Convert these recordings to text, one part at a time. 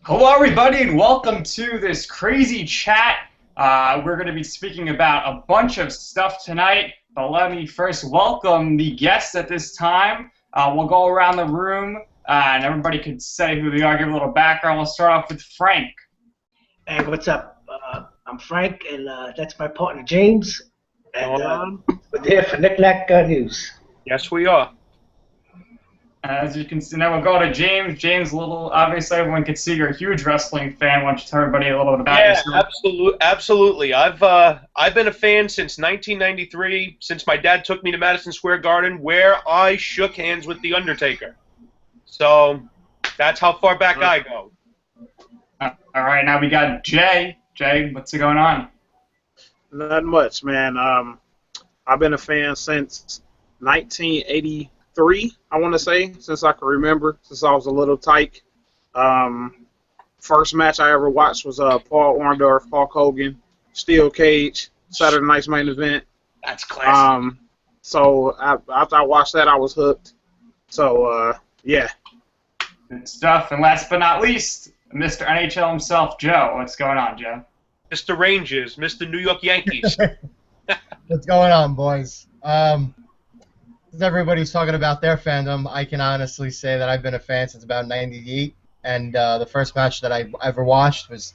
Hello, everybody, and welcome to this crazy chat. We're going to be speaking about a bunch of stuff tonight, but let me first welcome the guests at this time. We'll go around the room, and everybody can say who they are, give a little background. We'll start off with Frank. Hey, what's up? I'm Frank, and that's my partner James. And we're there for Knick Knack News. Yes, we are. As you can see, now we'll go to James. James, obviously everyone can see you're a huge wrestling fan. Why don't you tell everybody a little bit about yourself? Absolutely. I've been a fan since 1993, since my dad took me to Madison Square Garden, where I shook hands with The Undertaker. So that's how far back I go. All right, now we got Jay. Jay, what's going on? Not much, man. I've been a fan since 1983, I want to say, since I can remember, since I was a little tyke. First match I ever watched was Paul Orndorff, Hulk Hogan, Steel Cage, Saturday Night's Main Event. That's classic. So after I watched that, I was hooked. So, yeah. Good stuff. And last but not least, Mr. NHL himself, Joe. What's going on, Joe? Mr. Rangers, Mr. New York Yankees. What's going on, boys? As everybody's talking about their fandom, I can honestly say that I've been a fan since about '98, and the first match that I ever watched was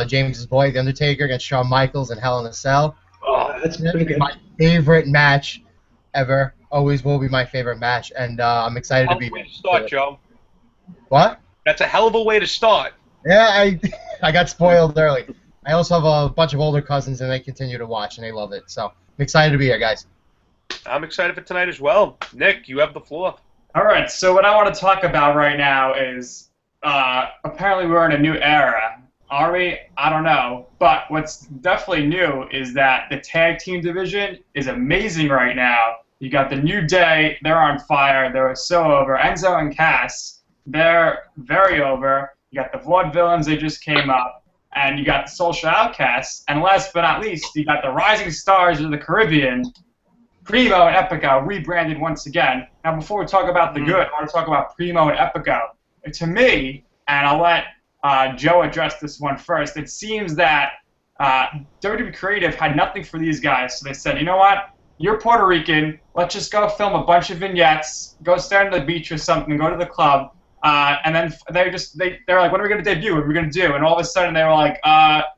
James's boy, The Undertaker, against Shawn Michaels in Hell in a Cell. Oh, that's pretty good. My favorite match ever. Always will be my favorite match, and I'm excited to be Hell of a way to start, Joe. What? That's a hell of a way to start. Yeah, I got spoiled early. I also have a bunch of older cousins, and they continue to watch, and they love it. So I'm excited to be here, guys. I'm excited for tonight as well. Nick, you have the floor. All right, so what I want to talk about right now is apparently we're in a new era. Are we? I don't know. But what's definitely new is that the tag team division is amazing right now. You got the New Day. They're on fire. They're so over. Enzo and Cass, they're very over. You got the Vaudevillains. They just came up. And you got the Social Outcasts. And last but not least, you got the Rising Stars of the Caribbean, Primo and Epico, rebranded once again. Now, before we talk about the good, I want to talk about Primo and Epico. To me, and I'll let Joe address this one first, it seems that WWE Creative had nothing for these guys, so they said, you know what? You're Puerto Rican. Let's just go film a bunch of vignettes, go stand on the beach or something, go to the club. And then they're like, what are we going to debut? What are we going to do? And all of a sudden they were like,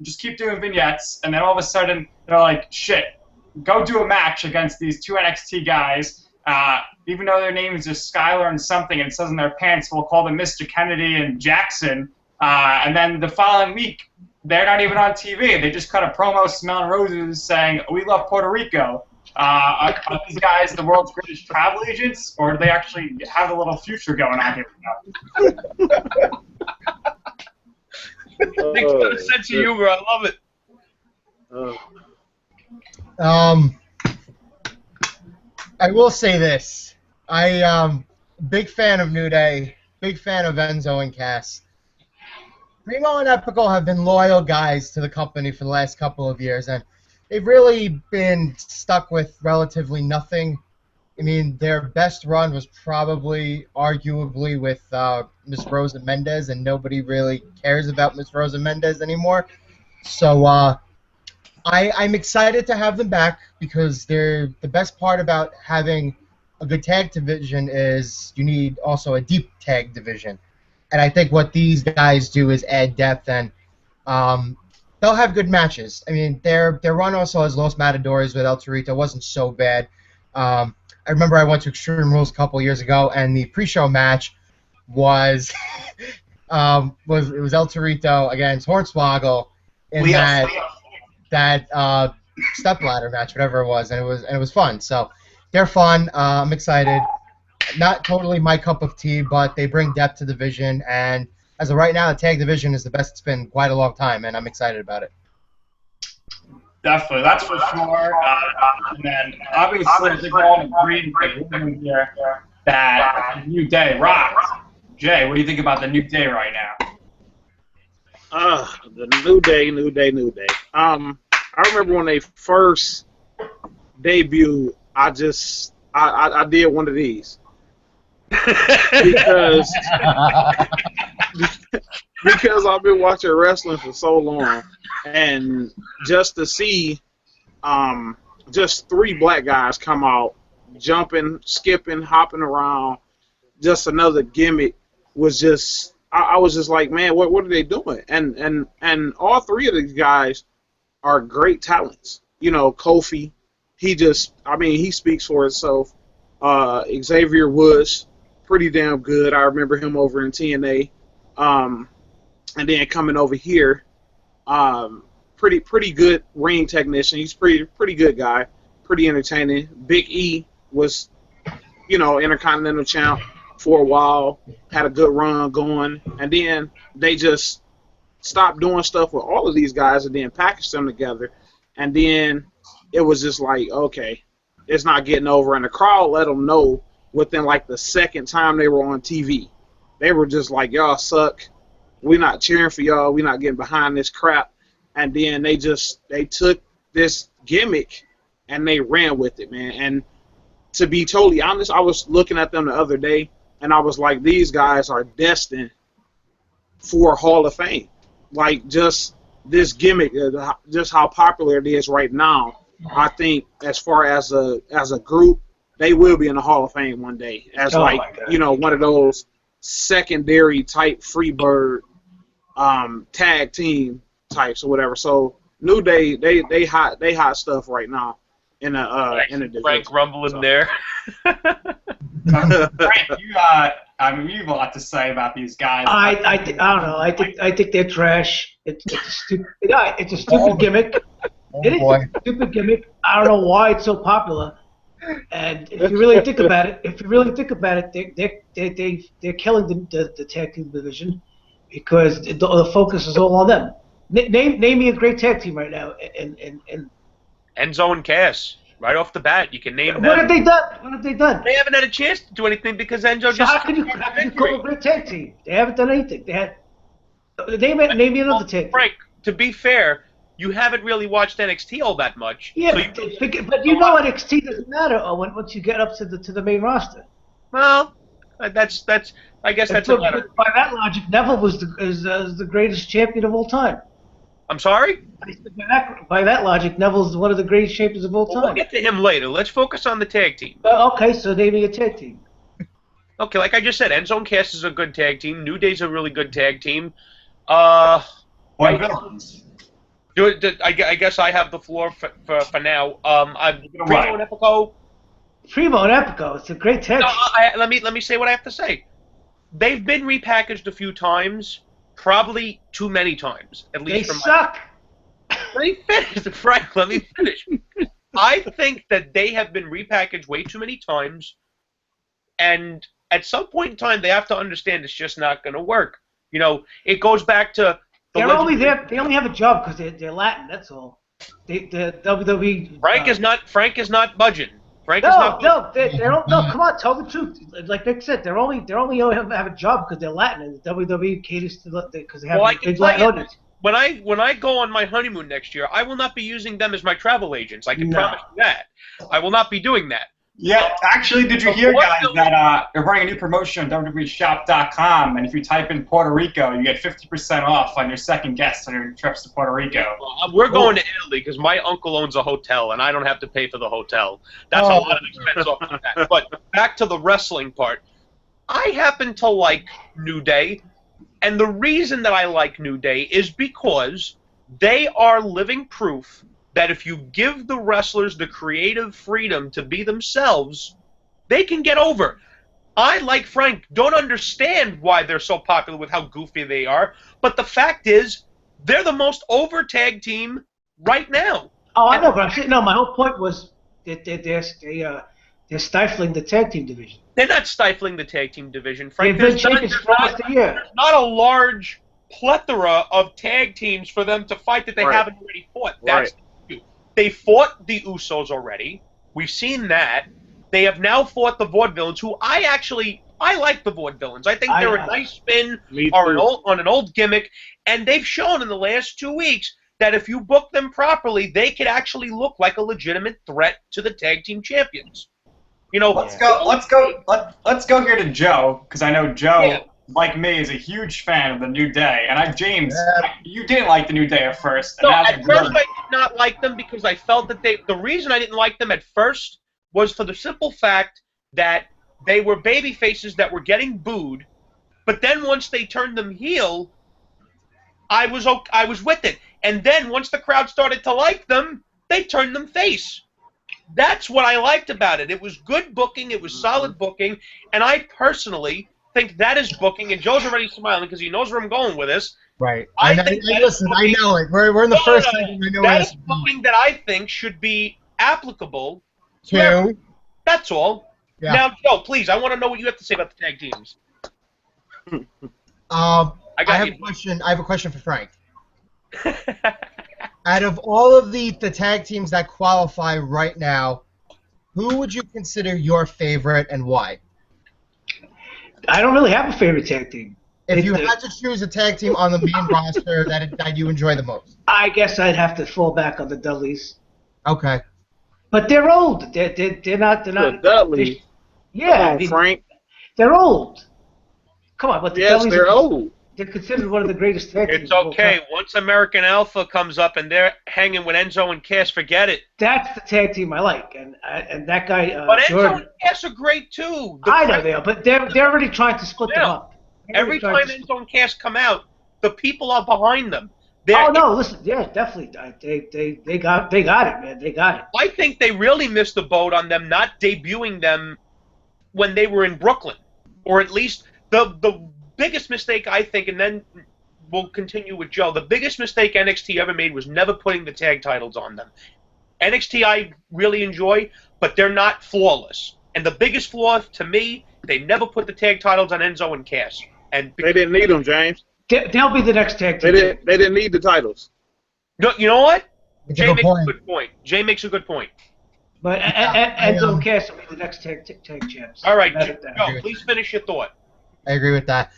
just keep doing vignettes. And then all of a sudden they're like, shit, go do a match against these two NXT guys. Even though their names are Skylar and something, and it says in their pants, we'll call them Mr. Kennedy and Jackson. And then the following week, they're not even on TV. They just cut a promo smelling roses saying, we love Puerto Rico. Are these guys the world's greatest travel agents, or do they actually have a little future going on here? Nick's got a sense of humor. I love it. I will say this. Big fan of New Day, big fan of Enzo and Cass. Primo and Epico have been loyal guys to the company for the last couple of years, and they've really been stuck with relatively nothing. I mean, their best run was probably, arguably, with Miss Rosa Mendez, and nobody really cares about Miss Rosa Mendez anymore. So I'm excited to have them back because the best part about having a good tag division is you need also a deep tag division. And I think what these guys do is add depth, and they'll have good matches. I mean, their run also as Los Matadores with El Torito wasn't so bad. I remember I went to Extreme Rules a couple years ago, and the pre-show match was El Torito against Hornswoggle in that stepladder match, whatever it was, and it was fun. So they're fun. I'm excited. Not totally my cup of tea, but they bring depth to the division, and as of right now, the tag division is the best it's been quite a long time, and I'm excited about it. Definitely, that's for sure. And then obviously, I think we're all agreed here that New Day rocks. Jay, what do you think about the New Day right now? The New Day. I remember when they first debuted, I did one of these. because because I've been watching wrestling for so long, and just to see just 3 black guys come out, jumping, skipping, hopping around, just another gimmick was just. I was just like, man, what are they doing? And all 3 of these guys are great talents. You know, Kofi, he speaks for himself. Xavier Woods, pretty damn good. I remember him over in TNA. And then coming over here, pretty good ring technician. He's pretty good guy, pretty entertaining. Big E was, Intercontinental champ for a while, had a good run going, and then they just stopped doing stuff with all of these guys and then packaged them together, and then it was just like, okay, it's not getting over, and the crowd let them know within like the second time they were on TV. They were just like, y'all suck. We're not cheering for y'all. We're not getting behind this crap. And then they took this gimmick and they ran with it, man. And to be totally honest, I was looking at them the other day and I was like, these guys are destined for Hall of Fame. Like, just this gimmick, just how popular it is right now. I think as far as a group, they will be in the Hall of Fame one day as one of those secondary type Freebird tag team types or whatever. So New Day, they hot stuff right now in the division. Frank rumbling there. Frank, you've a lot to say about these guys. I don't know. I think they're trash. It's a stupid. It's a stupid gimmick. It is a stupid gimmick. I don't know why it's so popular. And if you really think about it, they're killing the tag team division because the focus is all on them. Name me a great tag team right now. And Enzo and Cass, right off the bat, you can name them. What have they done? They haven't had a chance to do anything because Enzo So how can you call a great tag team? They haven't done anything. Name me another tag team. Frank, to be fair, you haven't really watched NXT all that much. Yeah, so but you know NXT doesn't matter once you get up to the main roster. Well, I guess that's a matter. By that logic, Neville is the greatest champion of all time. I'm sorry? By that logic, Neville's one of the greatest champions of all time. We'll get to him later. Let's focus on the tag team. Okay, so name me a tag team. Okay, like I just said, Enzo and Cass is a good tag team. New Day's a really good tag team. Villains. I guess I have the floor for now. Primo and Epico. Primo and Epico, it's a great tag. Let me say what I have to say. They've been repackaged a few times, probably too many times. At least they suck. Let me finish, Frank. Let me finish. I think that they have been repackaged way too many times, and at some point in time, they have to understand it's just not going to work. It goes back to. They only have a job because they're Latin. That's all. The WWE. Frank is not budging. They don't. No, come on, tell the truth. Like Nick said, they only have a job because they're Latin, and the WWE caters to because they have a big Latin audience. When I go on my honeymoon next year, I will not be using them as my travel agents. I can promise you that. I will not be doing that. Yeah, actually, did you hear, guys, that they're running a new promotion on WWEshop.com, and if you type in Puerto Rico, you get 50% off on your second guest on your trips to Puerto Rico. We're going to Italy because my uncle owns a hotel, and I don't have to pay for the hotel. That's a lot of expense off of that. But back to the wrestling part. I happen to like New Day, and the reason that I like New Day is because they are living proof that if you give the wrestlers the creative freedom to be themselves, they can get over. I, like Frank, don't understand why they're so popular with how goofy they are, but the fact is, they're the most over tag team right now. Oh, I know, but my whole point was that they're stifling the tag team division. They're not stifling the tag team division, Frank. They've been champions for almost a year. Not a large plethora of tag teams for them to fight that they haven't already fought. That's They fought the Usos already. We've seen that. They have now fought the Vaudevillains, who I like the Vaudevillains. I think they're a nice spin on an old gimmick, and they've shown in the last 2 weeks that if you book them properly, they could actually look like a legitimate threat to the tag team champions. Let's go here to Joe, because I know Joe like me, is a huge fan of the New Day. And James, Yeah. you didn't like the New Day at first. And No, that's at first I did not like them because I felt that the reason I didn't like them at first was for the simple fact that they were baby faces that were getting booed, but then once they turned them heel, I was with it. And then once the crowd started to like them, they turned them face. That's what I liked about it. It was good booking, it was solid booking, and I personally think that is booking, and Joe's already smiling because he knows where I'm going with this. Right. I I think that is listen, I booking. know it. We're in the first segment. I know where That this is is going. booking that I think should be applicable to everyone. Two. That's all. Yeah. Now, Joe, please, I want to know what you have to say about the tag teams. I got have you. a question. I have a question for Frank. Out of all of the tag teams that qualify right now, who would you consider your favorite and why? I don't really have a favorite tag team. If you had to choose a tag team on the main roster that you enjoy the most. I guess I'd have to fall back on the Dudleys. Okay. But they're old. They're not. The Dudleys. Yeah, Come I on, mean, Frank. they're old. Come on, but the Yes, Dudleys they're old. They're considered one of the greatest tag teams. It's of all okay. time. Once American Alpha comes up and they're hanging with Enzo and Cass, forget it. That's the tag team I like, and that guy But Enzo Jordan. and Cass are great too. I know they are, but they're already trying to split them Yeah. up. They're Every already time trying to Enzo and Cass come out, the people are behind them. Oh no! Listen, yeah, definitely. They got it, man. They got it. I think they really missed the boat on them not debuting them when they were in Brooklyn, or at least the biggest mistake I think, and then we'll continue with Joe. The biggest mistake NXT ever made was never putting the tag titles on them. NXT I really enjoy, but they're not flawless. And the biggest flaw to me, they never put the tag titles on Enzo and Cass. And They didn't need them, James. They'll be the next tag They team. didn't need the titles. No, you know what? It's a Jay good makes point. a good point. Jay makes a good point. But Enzo and Cass will be the next tag champs. All right, That- Joe, please finish your thought. I agree with that.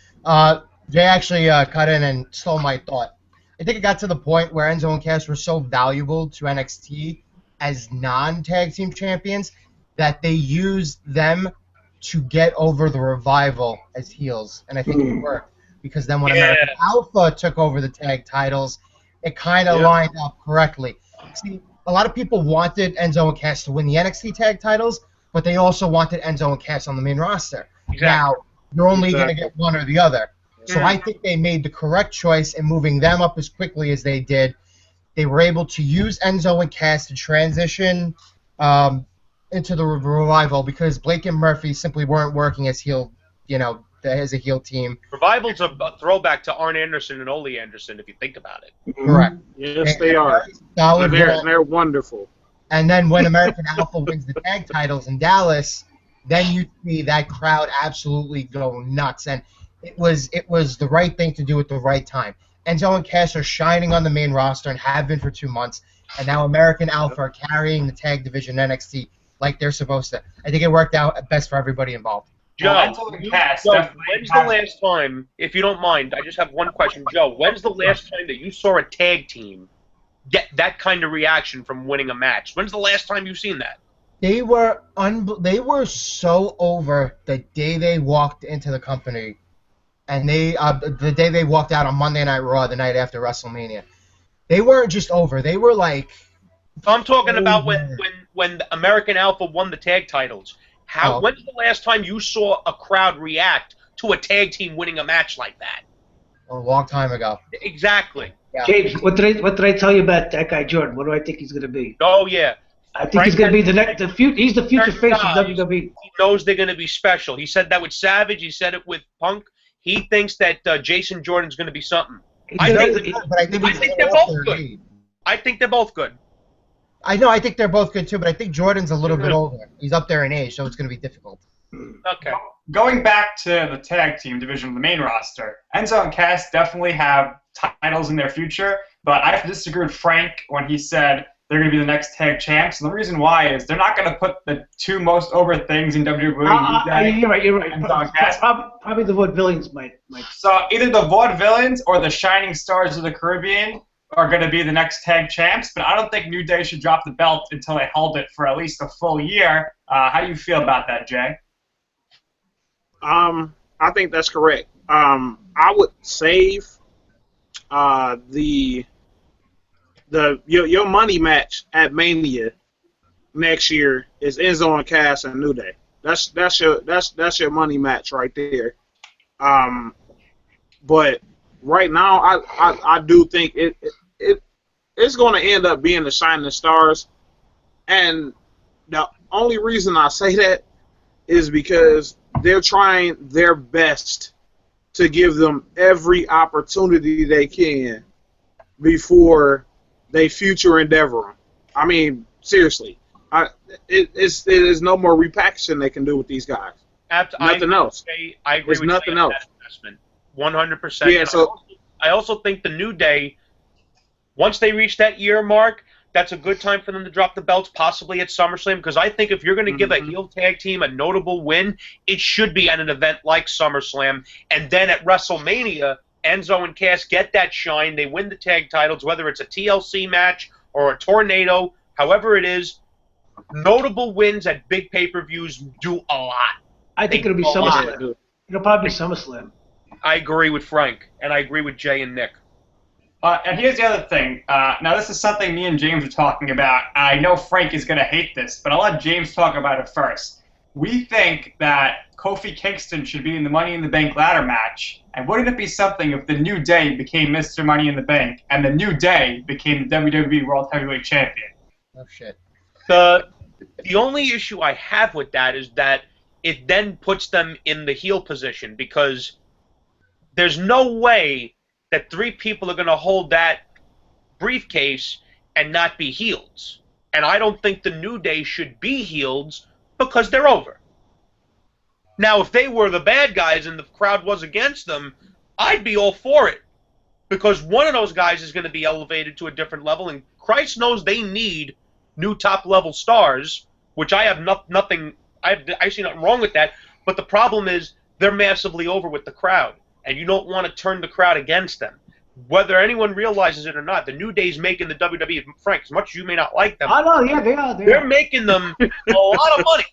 Jay actually cut in and stole my thought. I think it got to the point where Enzo and Cass were so valuable to NXT as non-tag team champions that they used them to get over the Revival as heels, and I think it worked because then when American Alpha took over the tag titles, it kind of lined up correctly. See, a lot of people wanted Enzo and Cass to win the NXT tag titles, but they also wanted Enzo and Cass on the main roster. Exactly. Now, you're only going to get one or the other. So I think they made the correct choice in moving them up as quickly as they did. They were able to use Enzo and Cass to transition into the Revival because Blake and Murphy simply weren't working as as a heel team. Revival's a throwback to Arn Anderson and Ole Anderson, if you think about it. Correct. Yes, they are. Solid They're wonderful. And then when American Alpha wins the tag titles in Dallas, then you see that crowd absolutely go nuts. And it was the right thing to do at the right time. Enzo and Cass are shining on the main roster and have been for 2 months. And now American Alpha are carrying the tag division NXT like they're supposed to. I think it worked out best for everybody involved. Joe, Enzo and Cass Joe, definitely when's the last time, if you don't mind, I just have one question. Joe, when's the last time that you saw a tag team get that kind of reaction from winning a match? When's the last time you've seen that? They were so over the day they walked into the company, and the day they walked out on Monday Night Raw, the night after WrestleMania. They weren't just over. They were like. I'm talking about when American Alpha won the tag titles. When's the last time you saw a crowd react to a tag team winning a match like that? A long time ago. Exactly. Yeah. James, what did I tell you about that guy Jordan? What do I think he's going to be? Oh yeah. I think he's going to be he's the future face of WWE. He knows they're going to be special. He said that with Savage. He said it with Punk. He thinks that Jason Jordan's going to be something. I think they're both good. I think they're both good. I know. I think they're both good too, but I think Jordan's a little bit older. He's up there in age, so it's going to be difficult. Okay. Going back to the tag team division of the main roster, Enzo and Cass definitely have titles in their future, but I have to disagree with Frank when he said they're going to be the next tag champs. And the reason why is they're not going to put the two most over things in WWE. You're right. Enzo and Cass. Probably the Vaudevillains might. So either the Vaudevillains or the Shining Stars of the Caribbean are going to be the next tag champs, but I don't think New Day should drop the belt until they hold it for at least a full year. How do you feel about that, Jay? I think that's correct. I would save your money match at Mania next year is Enzo and Cass and New Day. That's your money match right there. But right now, I do think it's going to end up being the Shining Stars, and the only reason I say that is because they're trying their best to give them every opportunity they can before they future endeavor them. I mean, seriously, it is no more repackaging they can do with these guys. Nothing else. I agree There's with nothing you on else. that investment. 100%. Yeah, so I also think the New Day, once they reach that year mark, that's a good time for them to drop the belts, possibly at SummerSlam, because I think if you're going to give a heel tag team a notable win, it should be at an event like SummerSlam, and then at WrestleMania, Enzo and Cass get that shine, they win the tag titles, whether it's a TLC match or a Tornado, however it is, notable wins at big pay-per-views do a lot. I think it'll be SummerSlam. It'll probably be SummerSlam. I agree with Frank, and I agree with Jay and Nick. And here's the other thing. Now, this is something me and James are talking about. I know Frank is going to hate this, but I'll let James talk about it first. We think that Kofi Kingston should be in the Money in the Bank ladder match. And wouldn't it be something if the New Day became Mr. Money in the Bank and the New Day became the WWE World Heavyweight Champion? Oh, shit. The only issue I have with that is that it then puts them in the heel position, because there's no way that three people are going to hold that briefcase and not be heels. And I don't think the New Day should be heels because they're over. Now, if they were the bad guys and the crowd was against them, I'd be all for it, because one of those guys is going to be elevated to a different level, and Christ knows they need new top-level stars, which I have nothing. I see nothing wrong with that. But the problem is they're massively over with the crowd, and you don't want to turn the crowd against them. Whether anyone realizes it or not, the New Day's making the WWE, Frank, as much as you may not like them. Oh, no, yeah, they are. They're making them a lot of money.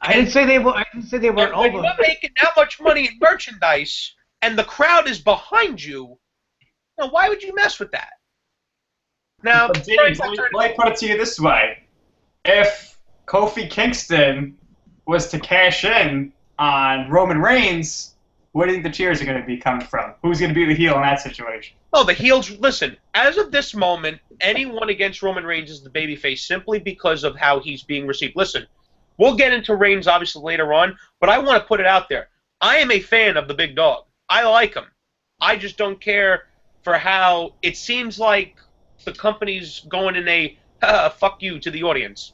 I didn't say they were. I didn't say they weren't When over. you're making that much money in merchandise, and the crowd is behind you, now why would you mess with that? Now, But James, let me put it to you this way. If Kofi Kingston was to cash in on Roman Reigns, where do you think the cheers are going to be coming from? Who's going to be the heel in that situation? oh, the heels, listen, as of this moment, anyone against Roman Reigns is the babyface simply because of how he's being received. Listen, we'll get into Reigns obviously later on, but I want to put it out there. I am a fan of the big dog. I like him. I just don't care for how it seems like the company's going in a fuck you to the audience.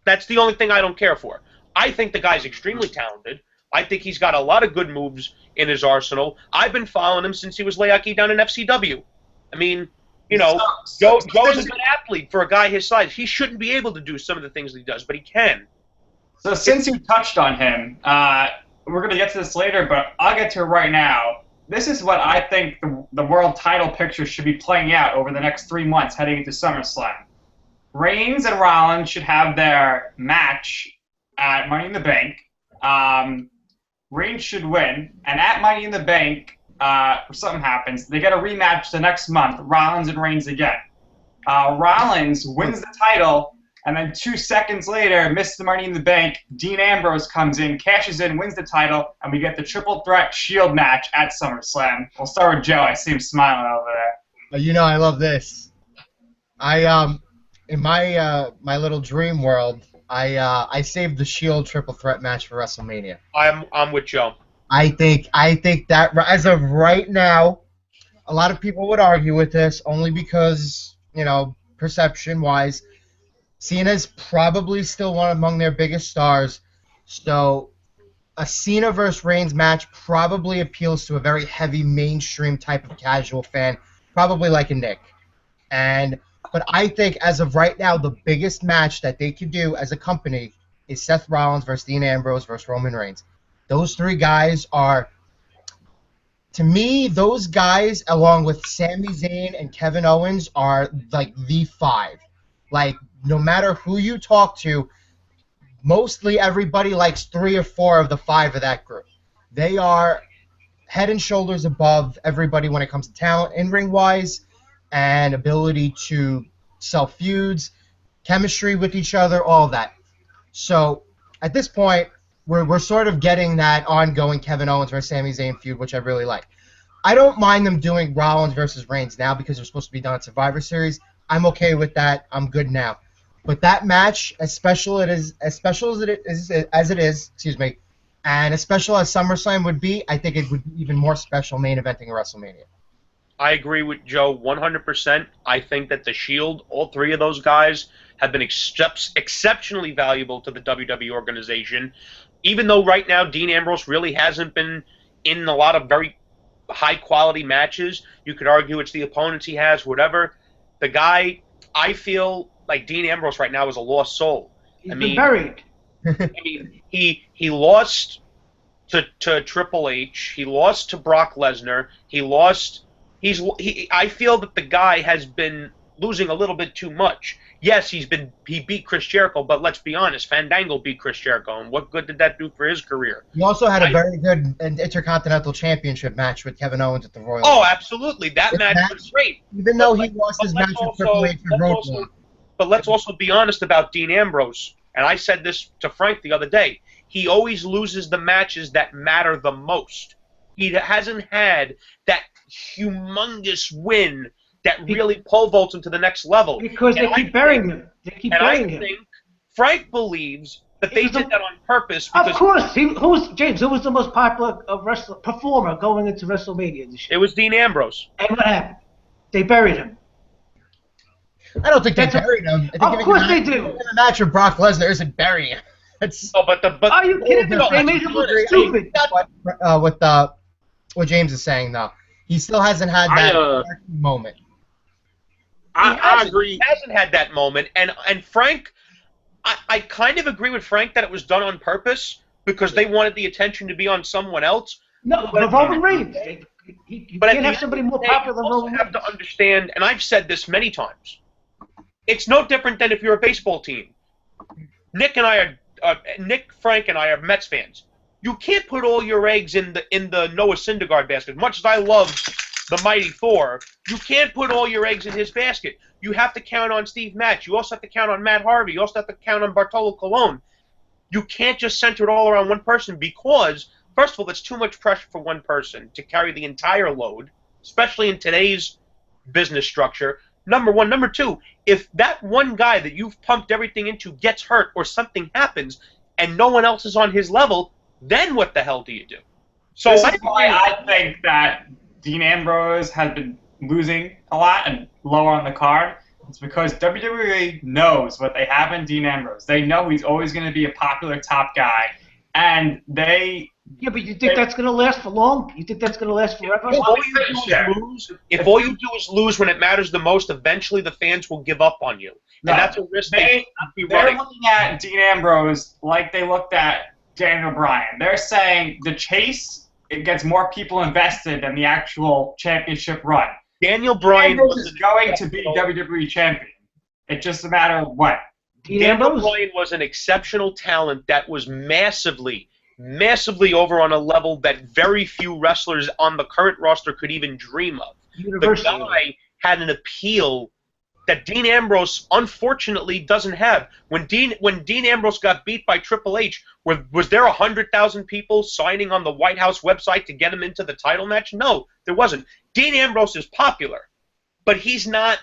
That's the only thing I don't care for. I think the guy's extremely talented. I think he's got a lot of good moves in his arsenal. I've been following him since he was Leaki down in FCW. I mean, you know, Joe's a good athlete for a guy his size. He shouldn't be able to do some of the things that he does, but he can. So since you touched on him, we're going to get to this later, but I'll get to it right now. This is what I think the world title picture should be playing out over the next 3 months heading into SummerSlam. Reigns and Rollins should have their match at Money in the Bank. Reigns should win, and at Money in the Bank, if something happens, they get a rematch the next month, Rollins and Reigns again. Rollins wins the title, and then 2 seconds later, Mr. Money in the Bank, Dean Ambrose comes in, cashes in, wins the title, and we get the triple threat Shield match at SummerSlam. We'll start with Joe. I see him smiling over there. You know I love this. In my little dream world, I saved the Shield triple threat match for WrestleMania. I'm with Joe. I think that as of right now, a lot of people would argue with this only because, you know, perception-wise, Cena's probably still one among their biggest stars. So a Cena versus Reigns match probably appeals to a very heavy mainstream type of casual fan, probably like a Nick. But I think as of right now, the biggest match that they could do as a company is Seth Rollins versus Dean Ambrose versus Roman Reigns. Those three guys are, to me, those guys, along with Sami Zayn and Kevin Owens, are like the five. Like, no matter who you talk to, mostly everybody likes 3 or 4 of the 5 of that group. They are head and shoulders above everybody when it comes to talent, in-ring wise, and ability to sell feuds, chemistry with each other, all of that. So at this point, we're sort of getting that ongoing Kevin Owens versus Sami Zayn feud, which I really like. I don't mind them doing Rollins versus Reigns now because they're supposed to be done at Survivor Series. I'm okay with that. I'm good now. But that match, as special as it is, and as special as SummerSlam would be, I think it would be even more special main eventing WrestleMania. I agree with Joe 100%. I think that the Shield, all three of those guys, have been exceptionally valuable to the WWE organization. Even though right now Dean Ambrose really hasn't been in a lot of very high-quality matches, you could argue it's the opponents he has, whatever. The guy, I feel like Dean Ambrose right now is a lost soul. He's been buried. I mean, he lost to Triple H. He lost to Brock Lesnar. I feel that the guy has been losing a little bit too much. Yes, he beat Chris Jericho, but let's be honest, Fandango beat Chris Jericho, and what good did that do for his career? He also had a very good Intercontinental Championship match with Kevin Owens at the Royal Rumble. Oh, absolutely. That match was great. Even though he lost his match with Triple H and Road. But let's also be honest about Dean Ambrose, and I said this to Frank the other day. He always loses the matches that matter the most. He hasn't had that humongous win that really pole vaults him to the next level. Because they keep burying him. They keep burying him. I think Frank believes that they did that on purpose. Because of course. Who was the most popular performer going into WrestleMania this year? It was Dean Ambrose. And what happened? They buried him. I don't think they buried him. I think of course they do. A match with Brock Lesnar isn't burying him. Are you kidding me? They made him look stupid. With what James is saying, though, he still hasn't had that moment. I agree. He hasn't had that moment, and Frank, I kind of agree with Frank that it was done on purpose because they wanted the attention to be on someone else. No, but Roman Reigns. You can't have somebody more popular than Roman Reigns. You have to understand, and I've said this many times. It's no different than if you're a baseball team. Nick, Frank, and I are Mets fans. You can't put all your eggs in the Noah Syndergaard basket. As much as I love the mighty Thor, you can't put all your eggs in his basket. You have to count on Steve Match. You also have to count on Matt Harvey. You also have to count on Bartolo Colon. You can't just center it all around one person because, first of all, it's too much pressure for one person to carry the entire load, especially in today's business structure. Number one. Number two, if that one guy that you've pumped everything into gets hurt or something happens and no one else is on his level, then what the hell do you do? So this is why I think that Dean Ambrose has been losing a lot and lower on the card. It's because WWE knows what they have in Dean Ambrose. They know he's always going to be a popular top guy, and they... Yeah, but you think that's going to last for long? You think that's going to last forever? If all you do is lose when it matters the most, eventually the fans will give up on you. No, and that's a risk they're looking at Dean Ambrose like they looked at Daniel Bryan. They're saying the chase, it gets more people invested than the actual championship run. Daniel Bryan is going to be WWE champion. It's just a matter of what. Daniel Bryan was an exceptional talent that was massively over on a level that very few wrestlers on the current roster could even dream of. The guy had an appeal that Dean Ambrose unfortunately doesn't have. When Dean Ambrose got beat by Triple H, was there 100,000 people signing on the White House website to get him into the title match? No, there wasn't. Dean Ambrose is popular, but he's not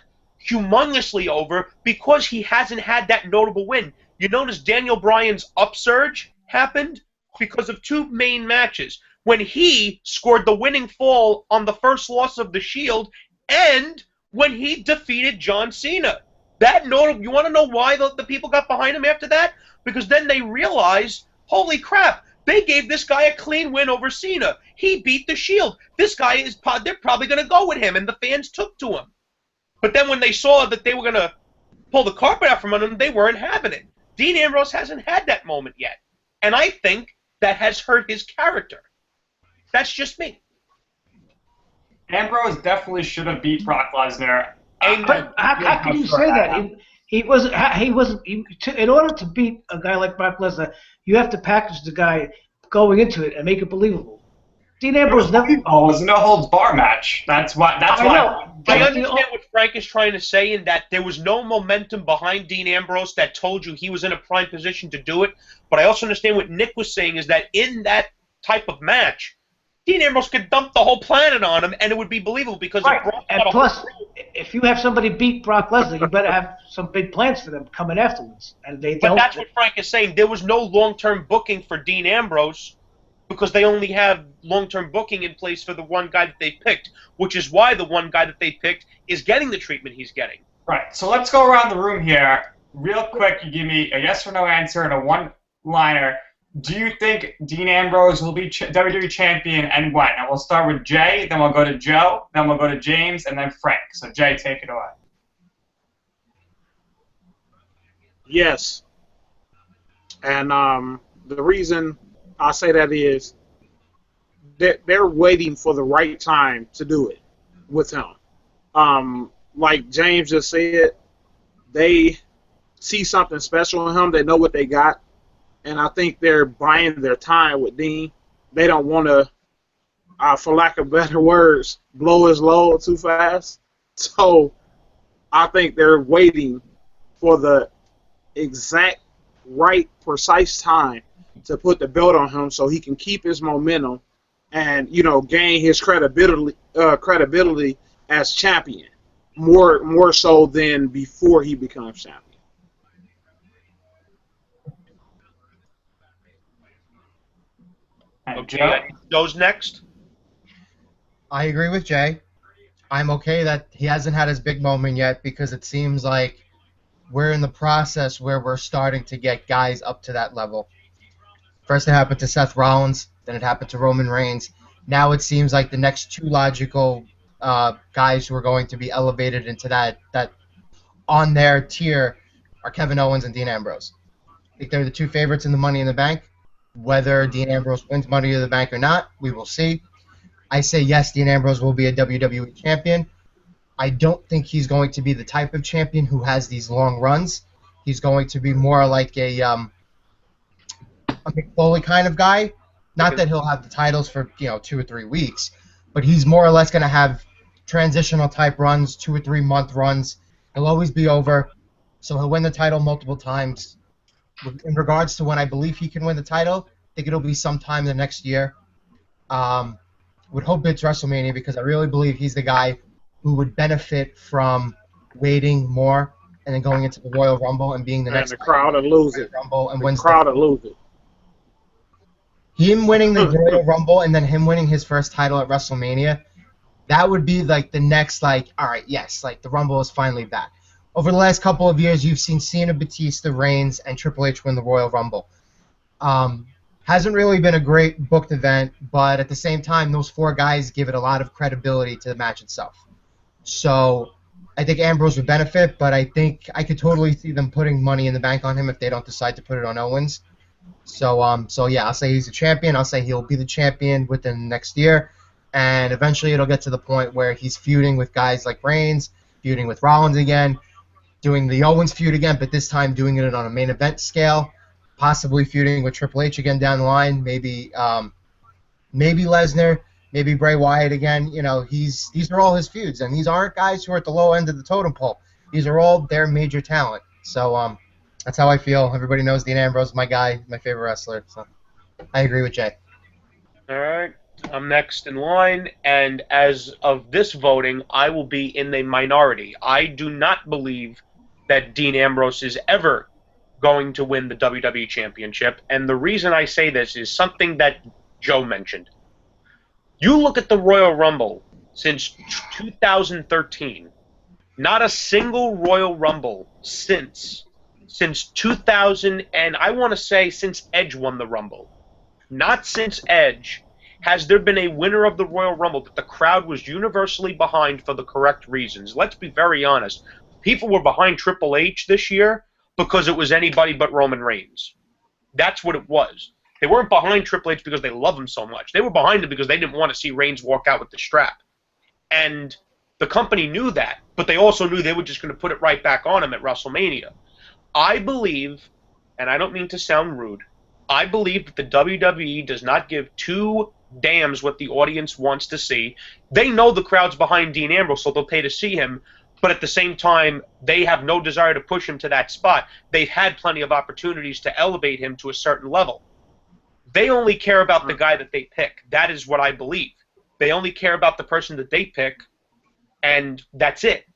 humongously over because he hasn't had that notable win. You notice Daniel Bryan's upsurge happened because of two main matches. When he scored the winning fall on the first loss of the Shield and when he defeated John Cena. That notable. You want to know why the people got behind him after that? Because then they realized, holy crap, they gave this guy a clean win over Cena. He beat the Shield. This guy they're probably going to go with him, and the fans took to him. But then when they saw that they were going to pull the carpet out from under them, they weren't having it. Dean Ambrose hasn't had that moment yet. And I think that has hurt his character. That's just me. Ambrose definitely should have beat Brock Lesnar. How can you say that? In order to beat a guy like Brock Lesnar, you have to package the guy going into it and make it believable. Dean Ambrose never. It was a no holds bar match. That's why. I know. I That's the understand what Frank is trying to say in that there was no momentum behind Dean Ambrose that told you he was in a prime position to do it. But I also understand what Nick was saying is that in that type of match, Dean Ambrose could dump the whole planet on him and it would be believable because Right. it brought And out a plus, whole... if you have somebody beat Brock Lesnar, you better have some big plans for them coming afterwards. And they But don't. that's what Frank is saying. There was no long-term booking for Dean Ambrose because they only have long-term booking in place for the one guy that they picked, which is why the one guy that they picked is getting the treatment he's getting. Right. So let's go around the room here. Real quick, you give me a yes or no answer and a one-liner. Do you think Dean Ambrose will be WWE champion and when? And we'll start with Jay, then we'll go to Joe, then we'll go to James, and then Frank. So Jay, take it away. Yes. And the reason I say that is that they're waiting for the right time to do it with him. Like James just said, they see something special in him. They know what they got. And I think they're buying their time with Dean. They don't want to, for lack of better words, blow his load too fast. So I think they're waiting for the exact right, precise time to put the belt on him so he can keep his momentum and, gain his credibility as champion more so than before he becomes champion. Okay, Joe's next. I agree with Jay. I'm okay that he hasn't had his big moment yet because it seems like we're in the process where we're starting to get guys up to that level. First it happened to Seth Rollins, then it happened to Roman Reigns. Now it seems like the next two logical guys who are going to be elevated into that on their tier are Kevin Owens and Dean Ambrose. I think they're the two favorites in the Money in the Bank. Whether Dean Ambrose wins Money in the Bank or not, we will see. I say yes, Dean Ambrose will be a WWE champion. I don't think he's going to be the type of champion who has these long runs. He's going to be more like a Mick Foley kind of guy. Not that he'll have the titles for 2 or 3 weeks, but he's more or less going to have transitional type runs, 2 or 3 month runs. He'll always be over, so he'll win the title multiple times. In regards to when I believe he can win the title, I think it'll be sometime the next year. Would hope it's WrestleMania because I really believe he's the guy who would benefit from waiting more and then going into the Royal Rumble and being the next. And the crowd will lose it. Rumble and the crowd will lose it. Him winning the Royal Rumble and then him winning his first title at WrestleMania, that would be like the next all right, yes, like the Rumble is finally back. Over the last couple of years, you've seen Cena, Batista, Reigns, and Triple H win the Royal Rumble. Hasn't really been a great booked event, but at the same time, those 4 guys give it a lot of credibility to the match itself. So I think Ambrose would benefit, but I think I could totally see them putting Money in the Bank on him if they don't decide to put it on Owens. So yeah, I'll say he's a champion. I'll say he'll be the champion within the next year, and eventually it'll get to the point where he's feuding with guys like Reigns, feuding with Rollins again, doing the Owens feud again, but this time doing it on a main event scale, possibly feuding with Triple H again down the line, maybe Lesnar, maybe Bray Wyatt again. These are all his feuds, and these aren't guys who are at the low end of the totem pole. These are all their major talent. So that's how I feel. Everybody knows Dean Ambrose, my guy, my favorite wrestler. So I agree with Jay. All right. I'm next in line, and as of this voting, I will be in the minority. I do not believe that Dean Ambrose is ever going to win the WWE Championship, and the reason I say this is something that Joe mentioned. You look at the Royal Rumble since 2013, not a single Royal Rumble since 2000, and I want to say since Edge won the Rumble. Not since Edge has there been a winner of the Royal Rumble that the crowd was universally behind for the correct reasons. Let's be very honest. People were behind Triple H this year because it was anybody but Roman Reigns. That's what it was. They weren't behind Triple H because they love him so much. They were behind him because they didn't want to see Reigns walk out with the strap. And the company knew that, but they also knew they were just going to put it right back on him at WrestleMania. I believe, and I don't mean to sound rude, I believe that the WWE does not give two damns what the audience wants to see. They know the crowd's behind Dean Ambrose, so they'll pay to see him. But at the same time, they have no desire to push him to that spot. They've had plenty of opportunities to elevate him to a certain level. They only care about the guy that they pick. That is what I believe. They only care about the person that they pick, and that's it.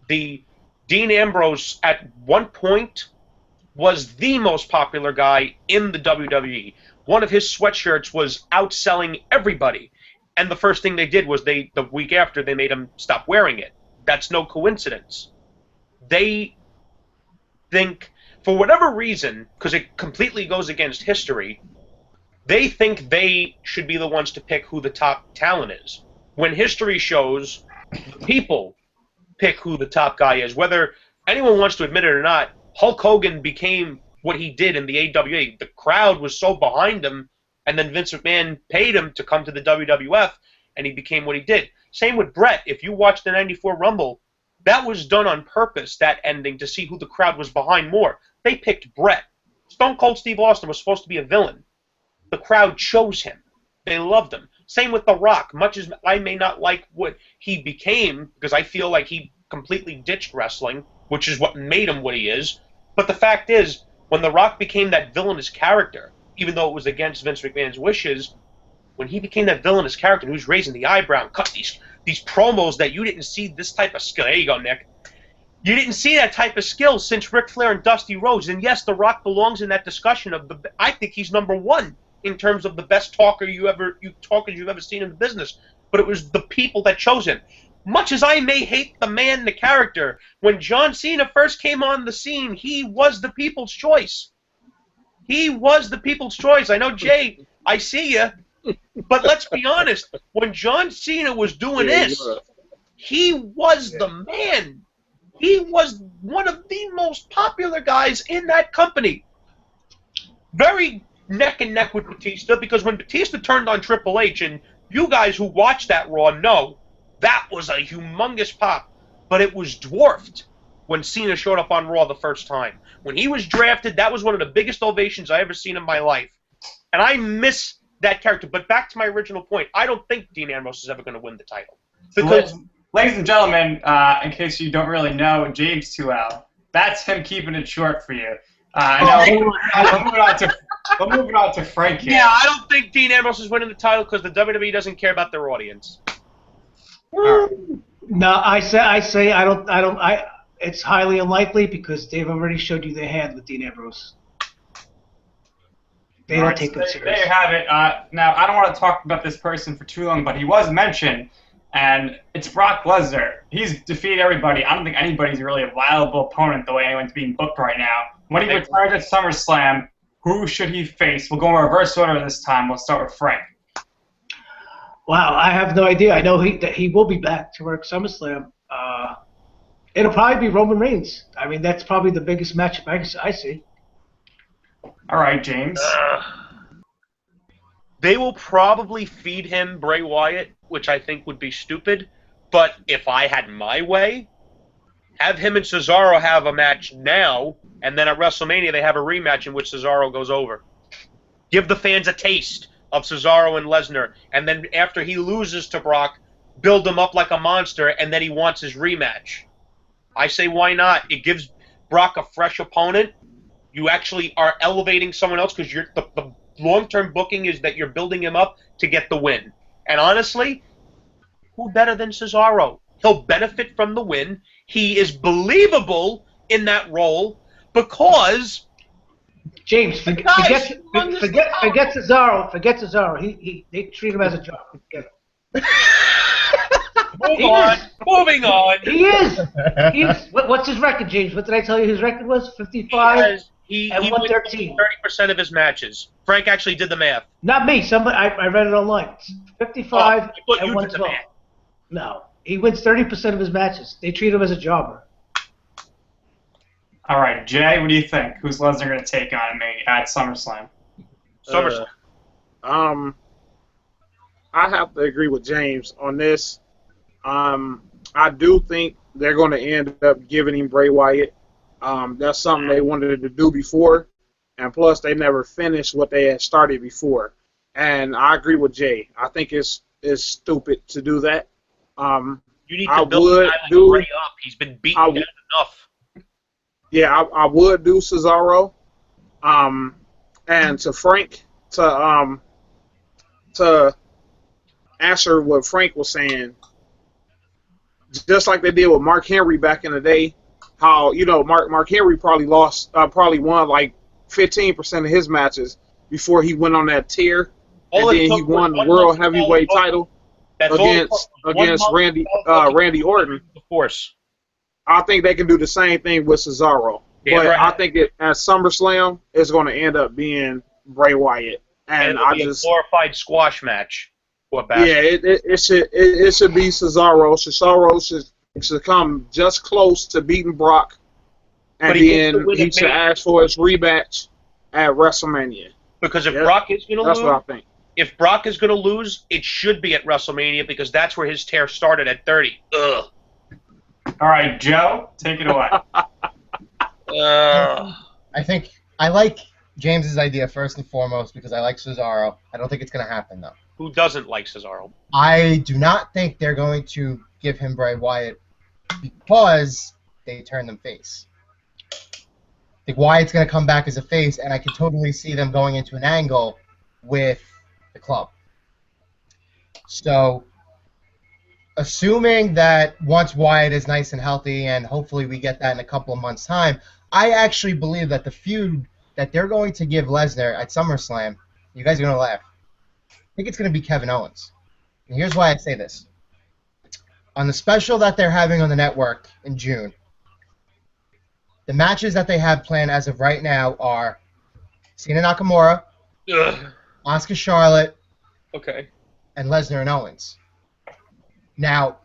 The Dean Ambrose, at one point, was the most popular guy in the WWE. One of his sweatshirts was outselling everybody. And the first thing they did was the week after, they made him stop wearing it. That's no coincidence. They think, for whatever reason, because it completely goes against history, they think they should be the ones to pick who the top talent is. When history shows, the people pick who the top guy is. Whether anyone wants to admit it or not, Hulk Hogan became what he did in the AWA. The crowd was so behind him, and then Vince McMahon paid him to come to the WWF, and he became what he did. Same with Brett. If you watch the 94 Rumble, that was done on purpose, that ending, to see who the crowd was behind more. They picked Brett. Stone Cold Steve Austin was supposed to be a villain. The crowd chose him. They loved him. Same with The Rock. Much as I may not like what he became, because I feel like he completely ditched wrestling, which is what made him what he is. But the fact is, when The Rock became that villainous character, even though it was against Vince McMahon's wishes, when he became that villainous character who's raising the eyebrow and cut these promos that you didn't see this type of skill. There you go, Nick. You didn't see that type of skill since Ric Flair and Dusty Rhodes. And yes, The Rock belongs in that discussion of I think he's number one in terms of the best talkers you've ever seen in the business. But it was the people that chose him. Much as I may hate the man, the character, when John Cena first came on the scene, he was the people's choice. He was the people's choice. I know, Jay, I see you. But let's be honest, when John Cena was doing this, he was the man. He was one of the most popular guys in that company. Very neck and neck with Batista, because when Batista turned on Triple H, and you guys who watched that Raw know, that was a humongous pop, but it was dwarfed when Cena showed up on Raw the first time. When he was drafted, that was one of the biggest ovations I ever seen in my life. And I miss that character. But back to my original point, I don't think Dean Ambrose is ever going to win the title. Because, ladies and gentlemen, in case you don't really know James too well, that's him keeping it short for you. We're moving on to Frank here. Yeah, I don't think Dean Ambrose is winning the title because the WWE doesn't care about their audience. No, I say I don't. It's highly unlikely because they've already showed you their hand with Dean Ambrose. They don't take it serious. There you have it. Now, I don't want to talk about this person for too long, but he was mentioned, and it's Brock Lesnar. He's defeated everybody. I don't think anybody's really a viable opponent the way anyone's being booked right now. When he returns at SummerSlam, who should he face? We'll go in reverse order this time. We'll start with Frank. Wow, I have no idea. I know that he will be back to work SummerSlam. It'll probably be Roman Reigns. I mean, that's probably the biggest matchup I see. All right, James. They will probably feed him Bray Wyatt, which I think would be stupid. But if I had my way, have him and Cesaro have a match now, and then at WrestleMania they have a rematch in which Cesaro goes over. Give the fans a taste of Cesaro and Lesnar, and then after he loses to Brock, build him up like a monster, and then he wants his rematch. I say why not? It gives Brock a fresh opponent. You actually are elevating someone else because the long-term booking is that you're building him up to get the win. And honestly, who better than Cesaro? He'll benefit from the win. He is believable in that role because... James, forget Cesaro. Forget Cesaro. They treat him as a job. Moving on. He is. What's his record, James? What did I tell you his record was? 55 he and 113. 30% of his matches. Frank actually did the math. Not me. I read it online. It's 55 and 112. No, he wins 30% of his matches. They treat him as a jobber. All right, Jay, what do you think? Who's Lesnar going to take on me at SummerSlam? I have to agree with James on this. I do think they're going to end up giving him Bray Wyatt. That's something they wanted to do before, and plus they never finished what they had started before. And I agree with Jay. I think it's stupid to do that. You need to I build would a guy like do- Bray up. He's been beaten down enough. Yeah, I would do Cesaro. And to Frank, to answer what Frank was saying, just like they did with Mark Henry back in the day, how Mark Henry probably won like 15% of his matches before he went on that tear, and then he won the World Heavyweight title against Randy Orton. Of course. I think they can do the same thing with Cesaro. Yeah, But right. I think at SummerSlam, it's going to end up being Bray Wyatt. And it'll be a glorified squash match. It should be Cesaro. Cesaro should come just close to beating Brock. And then he should ask for his rematch at WrestleMania. Because if Brock is going to lose, that's what I think. If Brock is going to lose, it should be at WrestleMania because that's where his tear started at 30. Ugh. All right, Joe, take it away. I think I like James's idea first and foremost because I like Cesaro. I don't think it's going to happen, though. Who doesn't like Cesaro? I do not think they're going to give him Bray Wyatt because they turned them face. I think Wyatt's going to come back as a face, and I can totally see them going into an angle with the club. So, assuming that once Wyatt is nice and healthy, and hopefully we get that in a couple of months' time, I actually believe that the feud that they're going to give Lesnar at SummerSlam, you guys are going to laugh, I think it's going to be Kevin Owens. And here's why I say this. On the special that they're having on the network in June, the matches that they have planned as of right now are Cena Nakamura, Asuka Charlotte, and Lesnar and Owens. Now,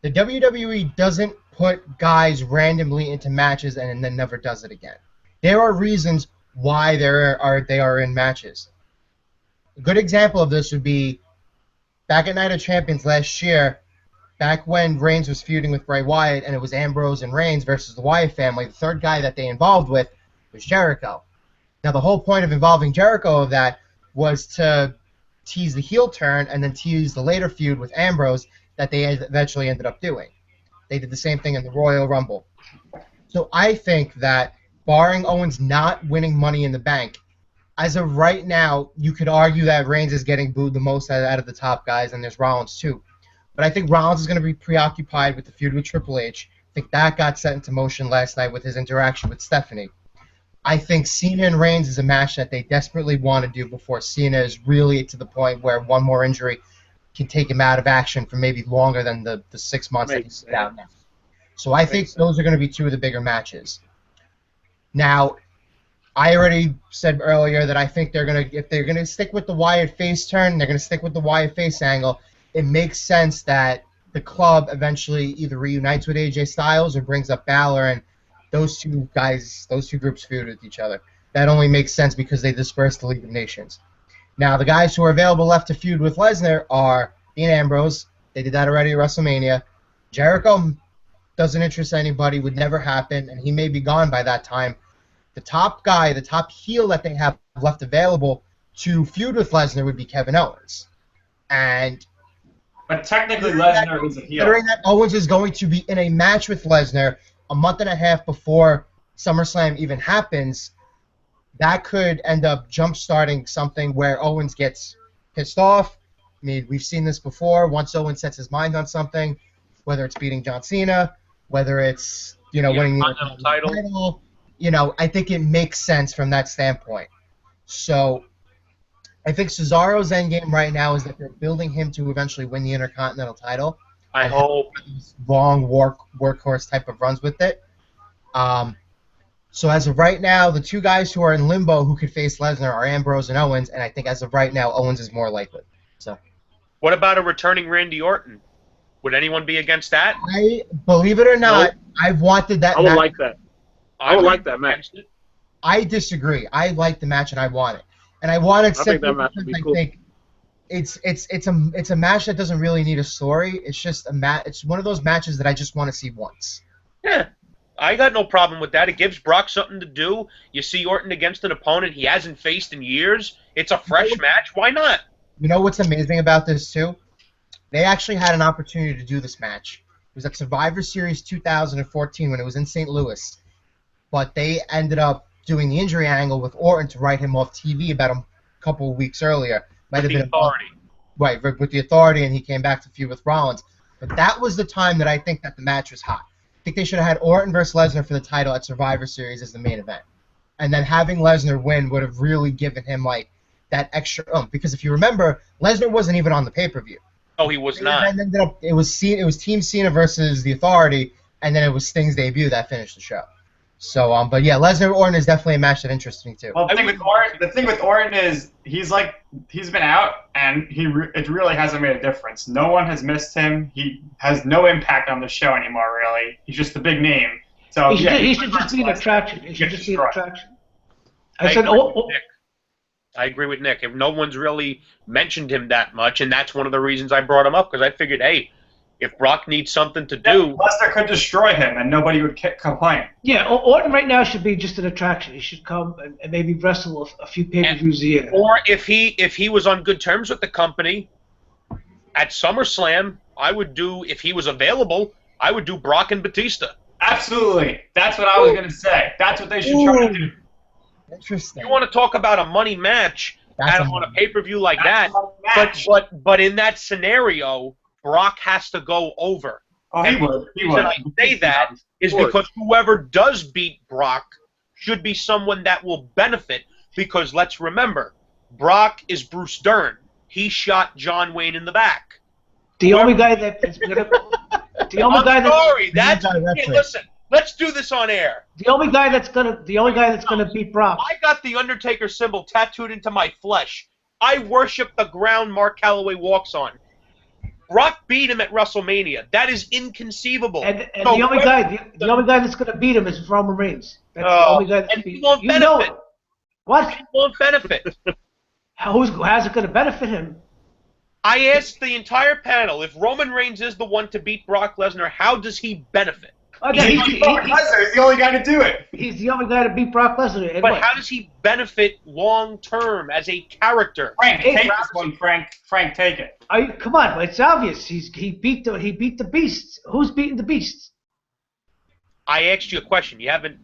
the WWE doesn't put guys randomly into matches and then never does it again. There are reasons why they are in matches. A good example of this would be back at Night of Champions last year, back when Reigns was feuding with Bray Wyatt and it was Ambrose and Reigns versus the Wyatt family, the third guy that they involved with was Jericho. Now, the whole point of involving Jericho of that was to tease the heel turn and then tease the later feud with Ambrose that they eventually ended up doing. They did the same thing in the Royal Rumble. So I think that barring Owens not winning Money in the Bank, as of right now, you could argue that Reigns is getting booed the most out of the top guys, and there's Rollins too. But I think Rollins is going to be preoccupied with the feud with Triple H. I think that got set into motion last night with his interaction with Stephanie. I think Cena and Reigns is a match that they desperately want to do before Cena is really to the point where one more injury can take him out of action for maybe longer than the 6 months that he's out now. So I think those are going to be two of the bigger matches. Now, I already said earlier that I think if they're gonna stick with the Wyatt face turn, they're gonna stick with the Wyatt face angle. It makes sense that the club eventually either reunites with AJ Styles or brings up Balor, and those two groups feud with each other. That only makes sense because they dispersed the League of Nations. Now, the guys who are available left to feud with Lesnar are Dean Ambrose. They did that already at WrestleMania. Jericho doesn't interest anybody, would never happen, and he may be gone by that time. The top guy, the top heel that they have left available to feud with Lesnar would be Kevin Owens. But technically, Lesnar is a heel. Considering that Owens is going to be in a match with Lesnar a month and a half before SummerSlam even happens, that could end up jump-starting something where Owens gets pissed off. I mean, we've seen this before. Once Owens sets his mind on something, whether it's beating John Cena, whether it's winning the title, I think it makes sense from that standpoint. So I think Cesaro's endgame right now is that they're building him to eventually win the Intercontinental title. I hope. Long workhorse type of runs with it. So as of right now, the two guys who are in limbo who could face Lesnar are Ambrose and Owens, and I think as of right now, Owens is more likely. So, what about a returning Randy Orton? Would anyone be against that? Believe it or not, I've wanted that. I would like that. I would like that match. I disagree. I like the match and I want it, and I want it simply that match would be cool. I think it's a match that doesn't really need a story. It's just a match. It's one of those matches that I just want to see once. Yeah, I got no problem with that. It gives Brock something to do. You see Orton against an opponent he hasn't faced in years. It's a fresh match. Why not? You know what's amazing about this, too? They actually had an opportunity to do this match. It was at Survivor Series 2014 when it was in St. Louis. But they ended up doing the injury angle with Orton to write him off TV about a couple of weeks earlier. Might have been Authority. Right, with the Authority, and he came back to feud with Rollins. But that was the time that I think that the match was hot. I think they should have had Orton versus Lesnar for the title at Survivor Series as the main event. And then having Lesnar win would have really given him, like, that extra because if you remember, Lesnar wasn't even on the pay-per-view. Oh, he was not. And ended up, it was Team Cena versus the Authority, and then it was Sting's debut that finished the show. So, but yeah, Lesnar Orton is definitely a match that interests me too. Well, the thing with Orton is he's been out, and it really hasn't made a difference. No one has missed him. He has no impact on the show anymore, really. He's just a big name. So he should just be an attraction. He should just be an attraction. I agree with Nick. If no one's really mentioned him that much, and that's one of the reasons I brought him up, because I figured, hey, if Brock needs something to do... Lesnar could destroy him, and nobody would complain. Yeah, Orton right now should be just an attraction. He should come and maybe wrestle a few pay-per-views a year. Or if he was on good terms with the company, at SummerSlam, I would do, if he was available, I would do Brock and Batista. Absolutely. That's what I was going to say. That's what they should try to do. Interesting. You want to talk about a money match on a pay-per-view like that, but in that scenario, Brock has to go over. Oh, he would. The reason I say that is because whoever does beat Brock should be someone that will benefit, because let's remember, Brock is Bruce Dern. He shot John Wayne in the back. The only guy that's going to... Listen, let's do this on air. The only guy that's gonna beat Brock. I got the Undertaker symbol tattooed into my flesh. I worship the ground Mark Calloway walks on. Brock beat him at WrestleMania. That is inconceivable. And the only guy that's gonna beat him is Roman Reigns. That's the only guy that's he won't benefit. What? He won't benefit. How's it gonna benefit him? I asked the entire panel, if Roman Reigns is the one to beat Brock Lesnar, how does he benefit? He's the only guy to do it. He's the only guy to beat Brock Lesnar. But how does he benefit long term as a character? Frank, take this one, Frank. Frank, take it. Come on, it's obvious. He beat the Beast. Who's beating the Beast? I asked you a question. You haven't.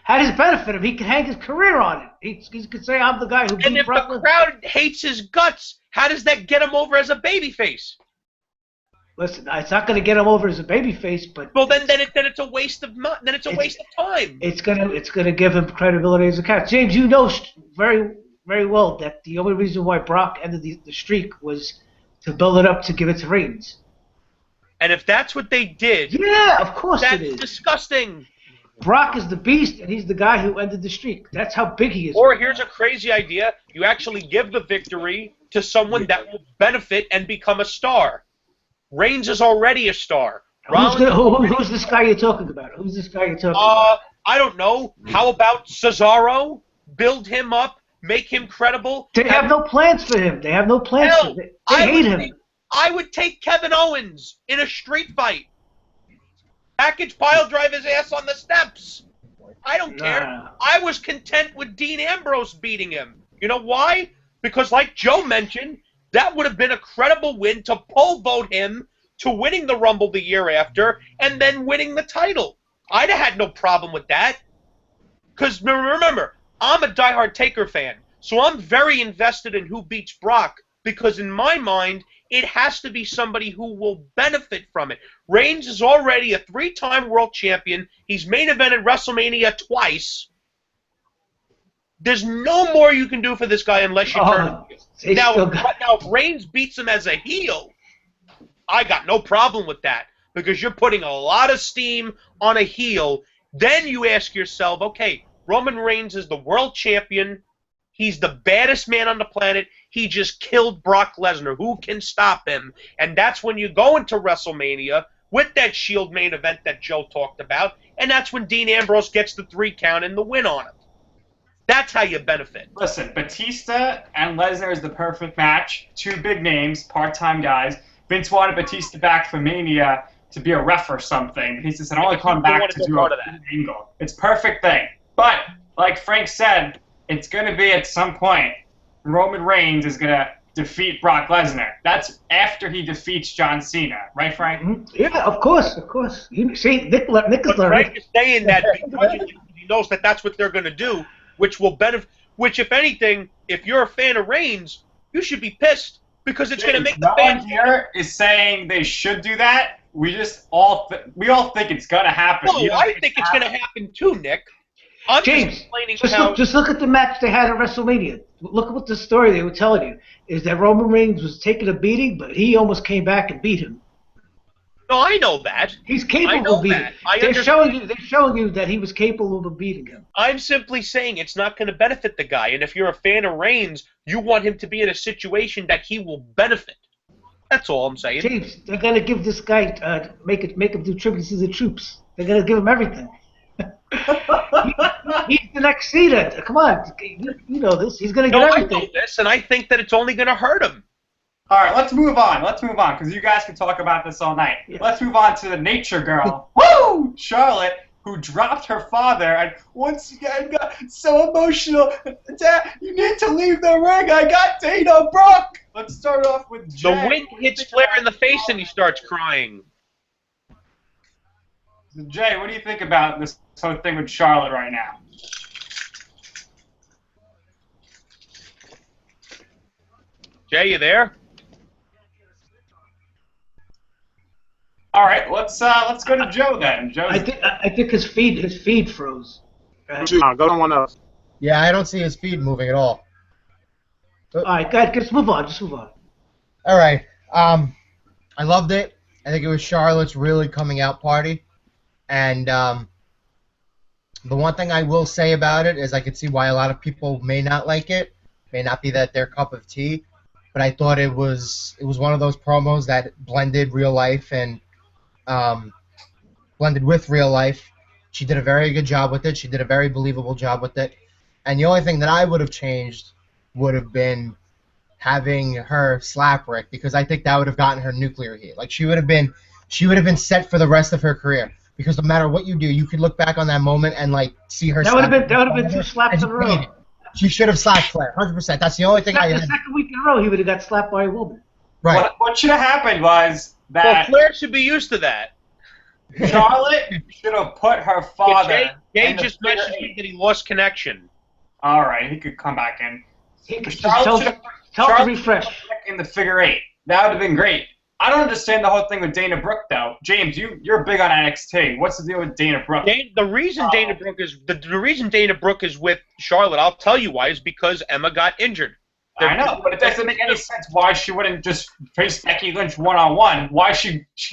How does it benefit him? He can hang his career on it. He could say, "I'm the guy who beat Brock Lesnar." And if the crowd hates his guts, how does that get him over as a babyface? Listen, it's not going to get him over as a babyface, but then it's a waste of time. It's gonna give him credibility as a character. James, you know very very well that the only reason why Brock ended the streak was to build it up to give it to Reigns. And if that's what they did, yeah, of course it is. That's disgusting. Brock is the Beast, and he's the guy who ended the streak. That's how big he is. Or here's a crazy idea: you actually give the victory to someone that will benefit and become a star. Reigns is already a star. Who's this guy you're talking about? Who's this guy you're talking about? I don't know. How about Cesaro? Build him up, make him credible. They have no plans for him. They have no plans for him. They hate him. I would take Kevin Owens in a street fight. Package pile drive his ass on the steps. I don't care. I was content with Dean Ambrose beating him. You know why? Because like Joe mentioned, that would have been a credible win to pole vote him to winning the Rumble the year after and then winning the title. I'd have had no problem with that. Because remember, I'm a diehard Taker fan, so I'm very invested in who beats Brock because in my mind, it has to be somebody who will benefit from it. Reigns is already a 3-time world champion. He's main evented WrestleMania twice. There's no more you can do for this guy unless you turn him heel. Now, if Reigns beats him as a heel, I got no problem with that because you're putting a lot of steam on a heel. Then you ask yourself, okay, Roman Reigns is the world champion. He's the baddest man on the planet. He just killed Brock Lesnar. Who can stop him? And that's when you go into WrestleMania with that Shield main event that Joe talked about, and that's when Dean Ambrose gets the 3 count and the win on him. That's how you benefit. Listen, Batista and Lesnar is the perfect match. 2 big names, part-time guys. Vince wanted Batista back for Mania, to be a ref or something. He just said, I'm only coming Don't back wanna to go do part a of that. angle. It's a perfect thing. But, like Frank said, it's going to be at some point, Roman Reigns is going to defeat Brock Lesnar. That's after he defeats John Cena. Right, Frank? Mhm. Yeah, of course, of course. See, Nick is But learning. Frank is saying that because he knows that that's what they're going to do, which will benefit. Which, if anything, if you're a fan of Reigns, you should be pissed because it's going to make the No one fans. here is saying they should do that. We just all think it's going to happen. No, You don't I think it's going to happen too, Nick. I'm James, just explaining just how. look at the match they had at WrestleMania. Look at what the story they were telling you is that Roman Reigns was taking a beating, but he almost came back and beat him. No, I know that. He's I capable know of beating. that. I They're understand. showing you that he was capable of beating him. I'm simply saying it's not going to benefit the guy, and if you're a fan of Reigns, you want him to be in a situation that he will benefit. That's all I'm saying. James, they're gonna give this guy make him do tributes to the troops. They're gonna give him everything. He's the next Cena. Come on, you know this. He's gonna get No, I everything. know this, and I think that it's only going to hurt him. All right, let's move on, because you guys can talk about this all night. Yeah. Let's move on to the nature girl, woo, Charlotte, who dropped her father and once again got so emotional. Dad, you need to leave the ring. I got Dana Brooke. Let's start off with The Jay. wind hits Flair in the face, and he starts crying. Jay, what do you think about this whole thing with Charlotte right now? Jay, you there? All right, let's go to Joe then. Joe's I think his feed froze. Go on one else. Yeah, I don't see his feed moving at all. All right, go ahead. Just move on. All right. I loved it. I think it was Charlotte's really coming out party. And the one thing I will say about it is I could see why a lot of people may not like it. May not be that their cup of tea. But I thought it was one of those promos that blended real life and blended with real life. She did a very good job with it. She did a very believable job with it. And the only thing that I would have changed would have been having her slap Rick, because I think that would have gotten her nuclear heat. Like she would have been set for the rest of her career. Because no matter what you do, you could look back on that moment and like see her. That would have been 2 slaps in a row. She should have slapped Flair, 100%. That's the only thing I The had. second week in a row, he would have got slapped by a woman. Right. what should have happened was Well, that Flair should be used to that. Charlotte should have put her father. Jay in the just figure messaged me eight. that he lost connection. All right, he could come back in. He could just Charlotte should tell him to Charlotte refresh. should have put in the figure 8. That would have been great. I don't understand the whole thing with Dana Brooke though. James, you're big on NXT. What's the deal with Dana Brooke? The reason Dana Brooke is the reason Dana Brooke is with Charlotte, I'll tell you why, is because Emma got injured. I know, but it doesn't make any sense why she wouldn't just face Becky Lynch one-on-one. Why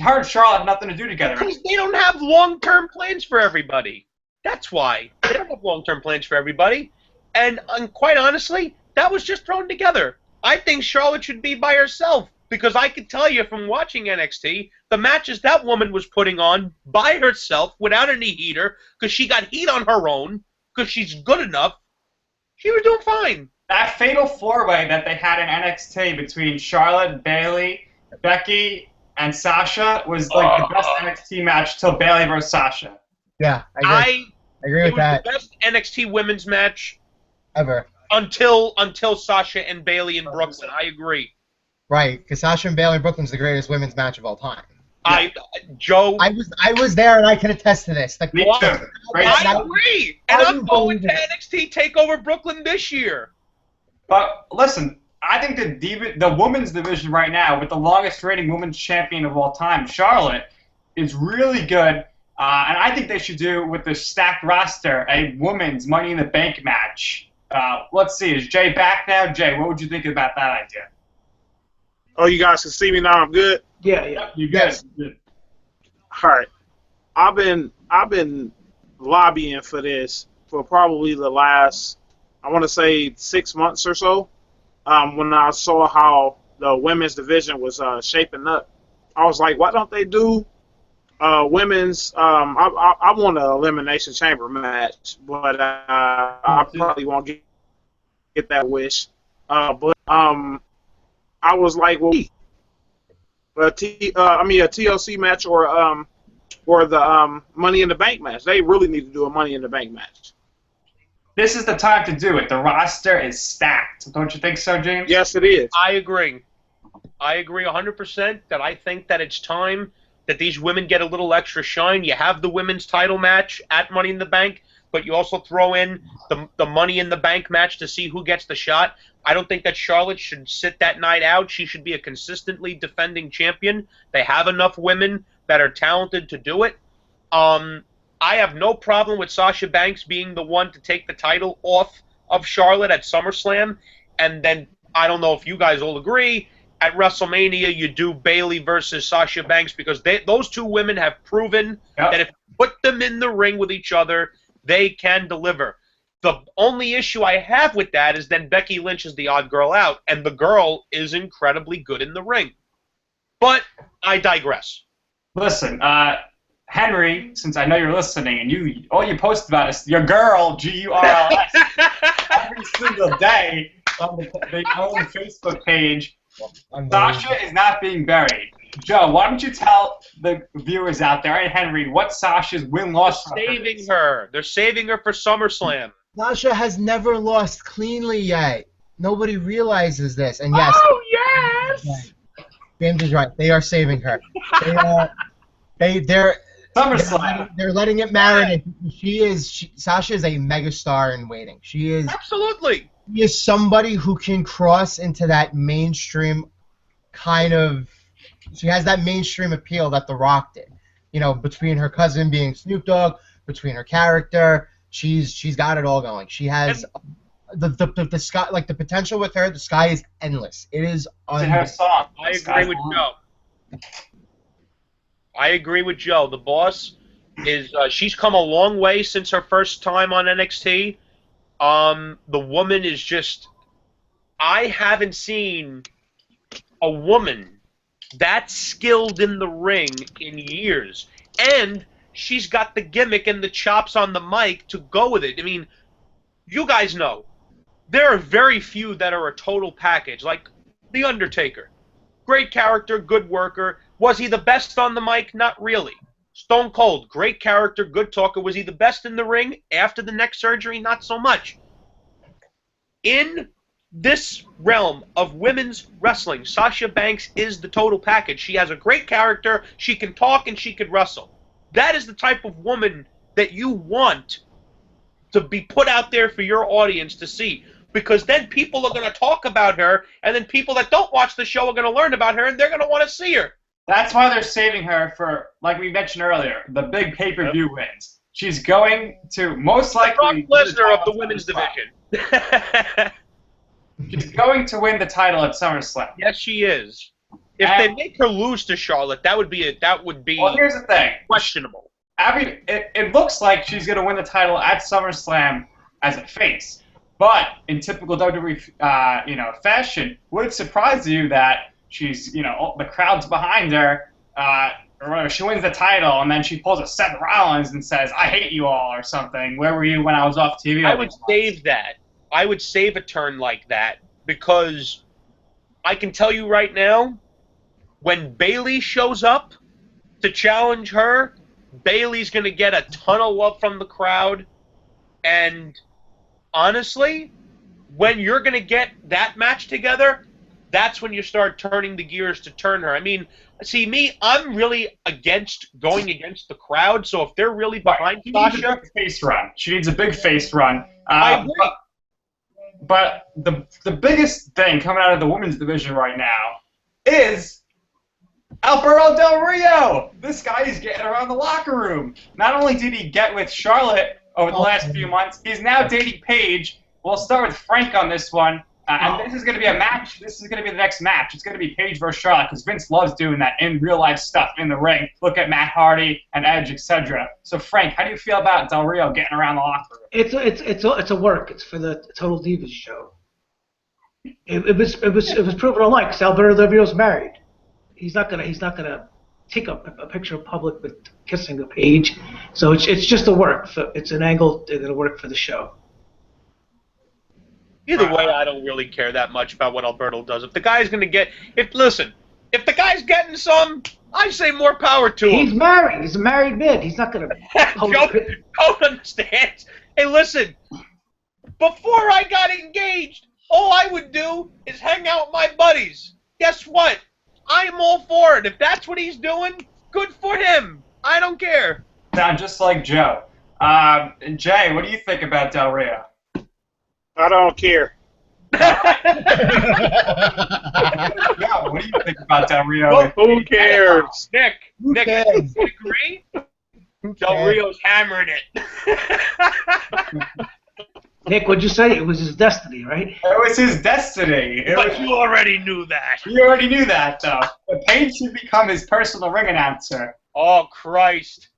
her and Charlotte have nothing to do together. Because they don't have long-term plans for everybody. That's why. They don't have long-term plans for everybody. And quite honestly, that was just thrown together. I think Charlotte should be by herself, because I can tell you from watching NXT, the matches that woman was putting on by herself without any heater, because she got heat on her own, because she's good enough, she was doing fine. That fatal 4-way that they had in NXT between Charlotte, Bayley, Becky, and Sasha was like the best NXT match till Bayley versus Sasha. Yeah, I agree It with was that. the best NXT women's match Ever. until Sasha and Bayley in Brooklyn. I agree. Right, because Sasha and Bayley in Brooklyn's the greatest women's match of all time. Joe, I was there and I can attest to this. Like, Me Well, too. Great I stuff. agree, and I I'm going to believe it. NXT TakeOver Brooklyn this year. But listen, I think the women's division right now, with the longest reigning women's champion of all time, Charlotte, is really good. And I think they should do with the stacked roster a women's Money in the Bank match. Let's see, is Jay back now? Jay, what would you think about that idea? Oh, you guys can see me now. I'm good. Yeah. You Yes. good? All right. I've been lobbying for this for probably the last, I want to say, 6 months or so. When I saw how the women's division was shaping up, I was like, why don't they do women's? I want an elimination chamber match, but I probably won't get that wish. But I was like, well, a TLC match or the Money in the Bank match. They really need to do a Money in the Bank match. This is the time to do it. The roster is stacked. Don't you think so, James? Yes, it is. I agree. I agree 100% that I think that it's time that these women get a little extra shine. You have the women's title match at Money in the Bank, but you also throw in the Money in the Bank match to see who gets the shot. I don't think that Charlotte should sit that night out. She should be a consistently defending champion. They have enough women that are talented to do it. I have no problem with Sasha Banks being the one to take the title off of Charlotte at SummerSlam. And then, I don't know if you guys all agree, at WrestleMania you do Bayley versus Sasha Banks because those two women have proven that if you put them in the ring with each other, they can deliver. The only issue I have with that is then Becky Lynch is the odd girl out, and the girl is incredibly good in the ring. But I digress. Listen, Henry, since I know you're listening, and all you post about is your girl, G-U-R-L-S, every single day on the own Facebook page. Sasha is not being buried. Joe, why don't you tell the viewers out there and Henry what Sasha's win-loss record is? They're saving her for SummerSlam. Sasha has never lost cleanly yet. Nobody realizes this. And yes. Oh, yes! James is right. They are saving her. They're SummerSlam. They're letting it marinate. Sasha is a megastar in waiting. She is Absolutely. She is somebody who can cross into that mainstream kind of. She has that mainstream appeal that The Rock did. You know, between her cousin being Snoop Dogg, between her character, she's got it all going. She has the sky, like the potential with her. The sky is endless. It is. Her song. I agree with Joe. I agree with Joe. The boss is she's come a long way since her first time on NXT. The woman is just. I haven't seen a woman that skilled in the ring in years, and she's got the gimmick and the chops on the mic to go with it. I mean, you guys know there are very few that are a total package, like The Undertaker. Great character, good worker. Was he the best on the mic? Not really. Stone Cold, great character, good talker. Was he the best in the ring after the neck surgery? Not so much. In this realm of women's wrestling, Sasha Banks is the total package. She has a great character, she can talk, and she can wrestle. That is the type of woman that you want to be put out there for your audience to see. Because then people are going to talk about her, and then people that don't watch the show are going to learn about her, and they're going to want to see her. That's why they're saving her for, like we mentioned earlier, the big pay-per-view wins. She's going to most likely... Brock Lesnar of the women's division. She's going to win the title at SummerSlam. Yes, she is. If they make her lose to Charlotte, that would be Well, here's the thing. questionable. It looks like she's going to win the title at SummerSlam as a face. But in typical WWE, fashion, would it surprise you that she's, the crowd's behind her, or whatever, she wins the title, and then she pulls a Seth Rollins and says, "I hate you all," or something. Where were you when I was off TV? I would save that. I would save a turn like that because I can tell you right now, when Bayley shows up to challenge her, Bayley's going to get a ton of love from the crowd. And honestly, when you're going to get that match together, that's when you start turning the gears to turn her. I mean, see, I'm really against going against the crowd, so if they're really behind Sasha... She needs a big face run. I agree. But the biggest thing coming out of the women's division right now is Alberto Del Rio. This guy is getting around the locker room. Not only did he get with Charlotte over the last few months, he's now dating Paige. We'll start with Frank on this one. And this is going to be a match. This is going to be the next match. It's going to be Paige versus Charlotte because Vince loves doing that in real-life stuff in the ring. Look at Matt Hardy and Edge, etc. So, Frank, how do you feel about Del Rio getting around the locker room? It's a work. It's for the Total Divas show. It was proven online because Alberto Del Rio's married. He's not gonna take a picture in public with kissing a Paige. So it's just a work. It's an angle that'll work for the show. Either way, I don't really care that much about what Alberto does. If the guy's going to get... If the guy's getting some, I say more power to him. He's married. He's a married man. He's not going to. Joe don't understand. Hey, listen. Before I got engaged, all I would do is hang out with my buddies. Guess what? I'm all for it. If that's what he's doing, good for him. I don't care. Sound just like Joe. Jay, what do you think about Del Rio? I don't care. Yeah, what do you think about Del Rio? Well, Who cares? Nick, Who Nick, cares? you agree? Who Del cares? Rio's hammering it. Nick, what'd you say? It was his destiny, right? It was his destiny. But you already knew that. You already knew that, though. But Paige should become his personal ring announcer. Oh, Christ.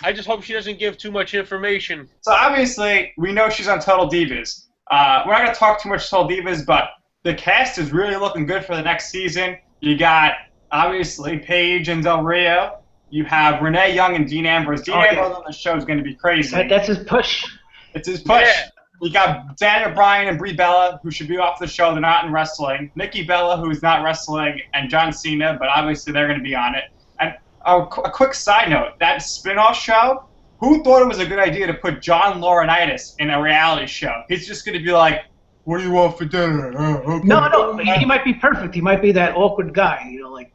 I just hope she doesn't give too much information. So obviously, we know she's on Total Divas. We're not going to talk too much Total Divas, but the cast is really looking good for the next season. You got, obviously, Paige and Del Rio. You have Renee Young and Dean Ambrose. Dean Ambrose on the show is going to be crazy. That's his push. It's his push. Yeah. You got Daniel Bryan and Brie Bella, who should be off the show. They're not in wrestling. Nikki Bella, who's not wrestling, and John Cena, but obviously they're going to be on it. And a quick side note, that spin-off show, who thought it was a good idea to put John Laurinaitis in a reality show? He's just going to be like, what do you want for dinner? Okay. No, but he might be perfect. He might be that awkward guy, like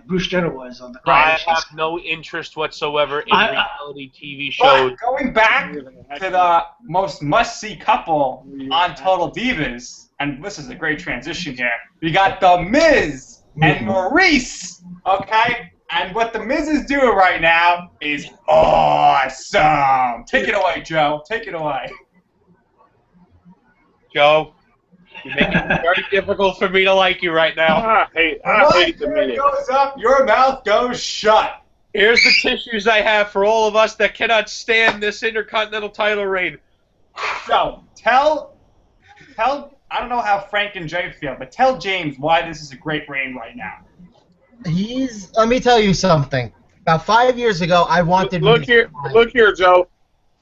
Bruce Jenner was on the I Crime. have no interest whatsoever in I- reality TV shows. But going back to the most must-see couple on Total Divas, and this is a great transition here, you got The Miz and Maurice, okay? And what The Miz is doing right now is awesome. Take it away, Joe. Take it away. Joe, you're making it very difficult for me to like you right now. I hate the Your minute. goes up, your mouth goes shut. Here's the tissues I have for all of us that cannot stand this Intercontinental title reign. So, tell, I don't know how Frank and Jay feel, but tell James why this is a great reign right now. Let me tell you something. About 5 years ago, I wanted. Look here, Joe.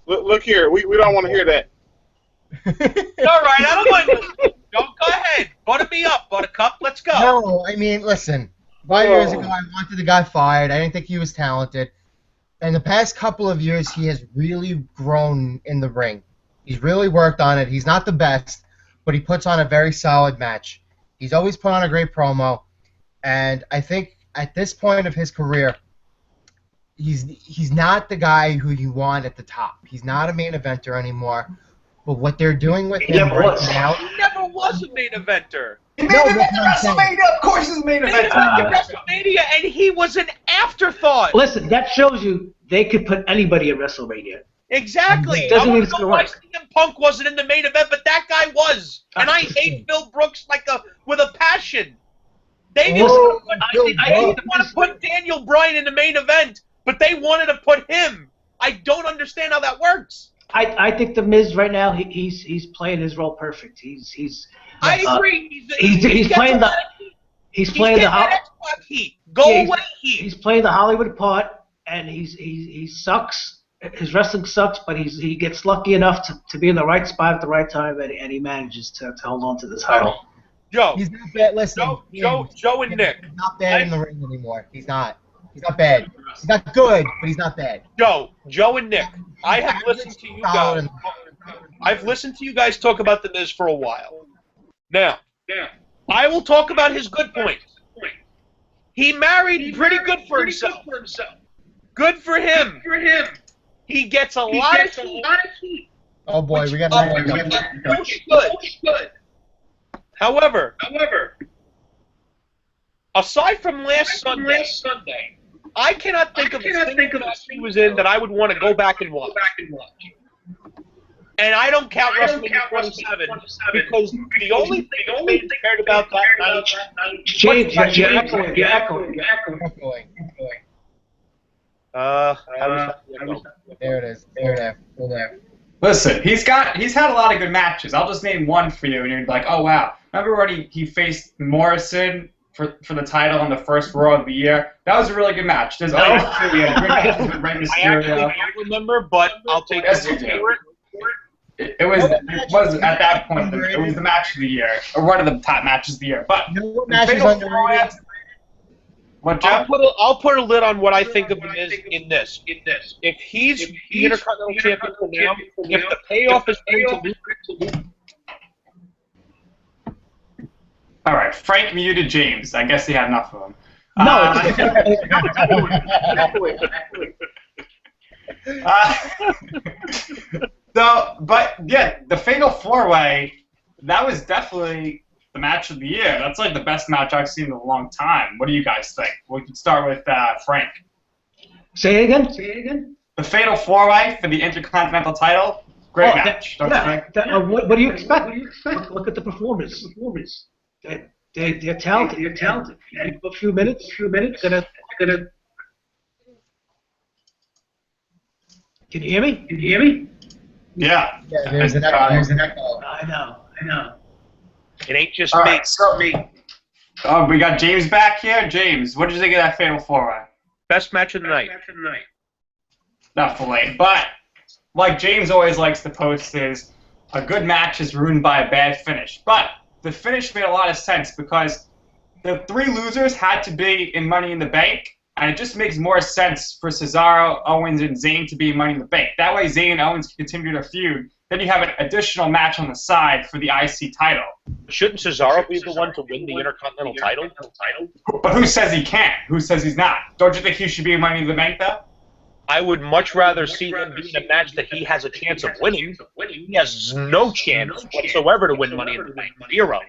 Look here. We don't want to hear that. All right, I don't mind. Don't go ahead. Butter me up, Buttercup. Let's go. No, I mean, listen. 5 years ago, I wanted the guy fired. I didn't think he was talented. And the past couple of years, he has really grown in the ring. He's really worked on it. He's not the best, but he puts on a very solid match. He's always put on a great promo. And I think at this point of his career, he's not the guy who you want at the top. He's not a main eventer anymore. But what they're doing with him right now... He never was a main eventer. He made No, it that's into what I'm saying. WrestleMania. Of course he's made He an made it to event. WrestleMania, and he was an afterthought. Listen, that shows you they could put anybody at WrestleMania. Exactly. Doesn't I mean don't it's know gonna why work. CM Punk wasn't in the main event, but that guy was. And I hate Bill Brooks with a passion. They just Whoa, I didn't want to put Daniel Bryan in the main event, but they wanted to put him. I don't understand how that works. I think the Miz right now he's playing his role perfect. I agree. He's playing the he's playing the Xbox heat. Go Yeah, away heat. he's playing the Hollywood part, and he sucks. His wrestling sucks, but he gets lucky enough to be in the right spot at the right time, and he manages to hold on to the title. Joe, He's not bad. Listen, Joe and Nick. He's not bad in the ring anymore. He's not. He's not bad. He's not good, but he's not bad. Joe and Nick. I have listened to you guys. I've listened to you guys talk about the Miz for a while. Now, I will talk about his good points. He married pretty good for himself. Good for him. He gets a lot of heat. Oh boy, we got Which good. However, aside from last Sunday, I cannot think of a single match he was in that I would want to go back and watch. And I don't count WrestleMania 27 because the only thing I cared about that night. James, you're echoing. There it is. There. Listen, he's had a lot of good matches. I'll just name one for you, and you're like, oh wow. Remember when he faced Morrison for the title on the first Raw of the year? That was a really good match. There's other great matches with Rey I actually Mysterio. don't remember, but I'll take Yes, the you do. for it. It was at that point it was the match of the year, or one of the top matches of the year. But You know what the match is Fatal underrated? Four-Way- What, Jeff? I'll put a lid on what I think of him as in this. If he's the Intercontinental Champion for now, if the payoff is going to lose. All right, Frank muted James. I guess he had enough of him. No. But yeah, the Fatal 4-Way, that was definitely the match of the year. That's like the best match I've seen in a long time. What do you guys think? We can start with Frank. Say it again. The Fatal 4-Way for the Intercontinental title, great match. Don't you think? What do you expect? Look at the performance. They're talented. A few minutes. Gonna. Can you hear me? Yeah. There's an echo. I know. It ain't just All me. right, so we got James back here. James, what did you think of that Fatal 4-Way? Best match of the night. Definitely. But like James always likes to post is a good match is ruined by a bad finish. But the finish made a lot of sense because the three losers had to be in Money in the Bank, and it just makes more sense for Cesaro, Owens, and Zayn to be in Money in the Bank. That way Zayn and Owens can continue their feud. Then you have an additional match on the side for the IC title. Shouldn't Cesaro be the one to win the Intercontinental title? But who says he can't? Who says he's not? Don't you think he should be in Money in the Bank, though? I would much rather see him be in a match that he has a chance of winning. He has no chance whatsoever to win Money in the Bank. Zero.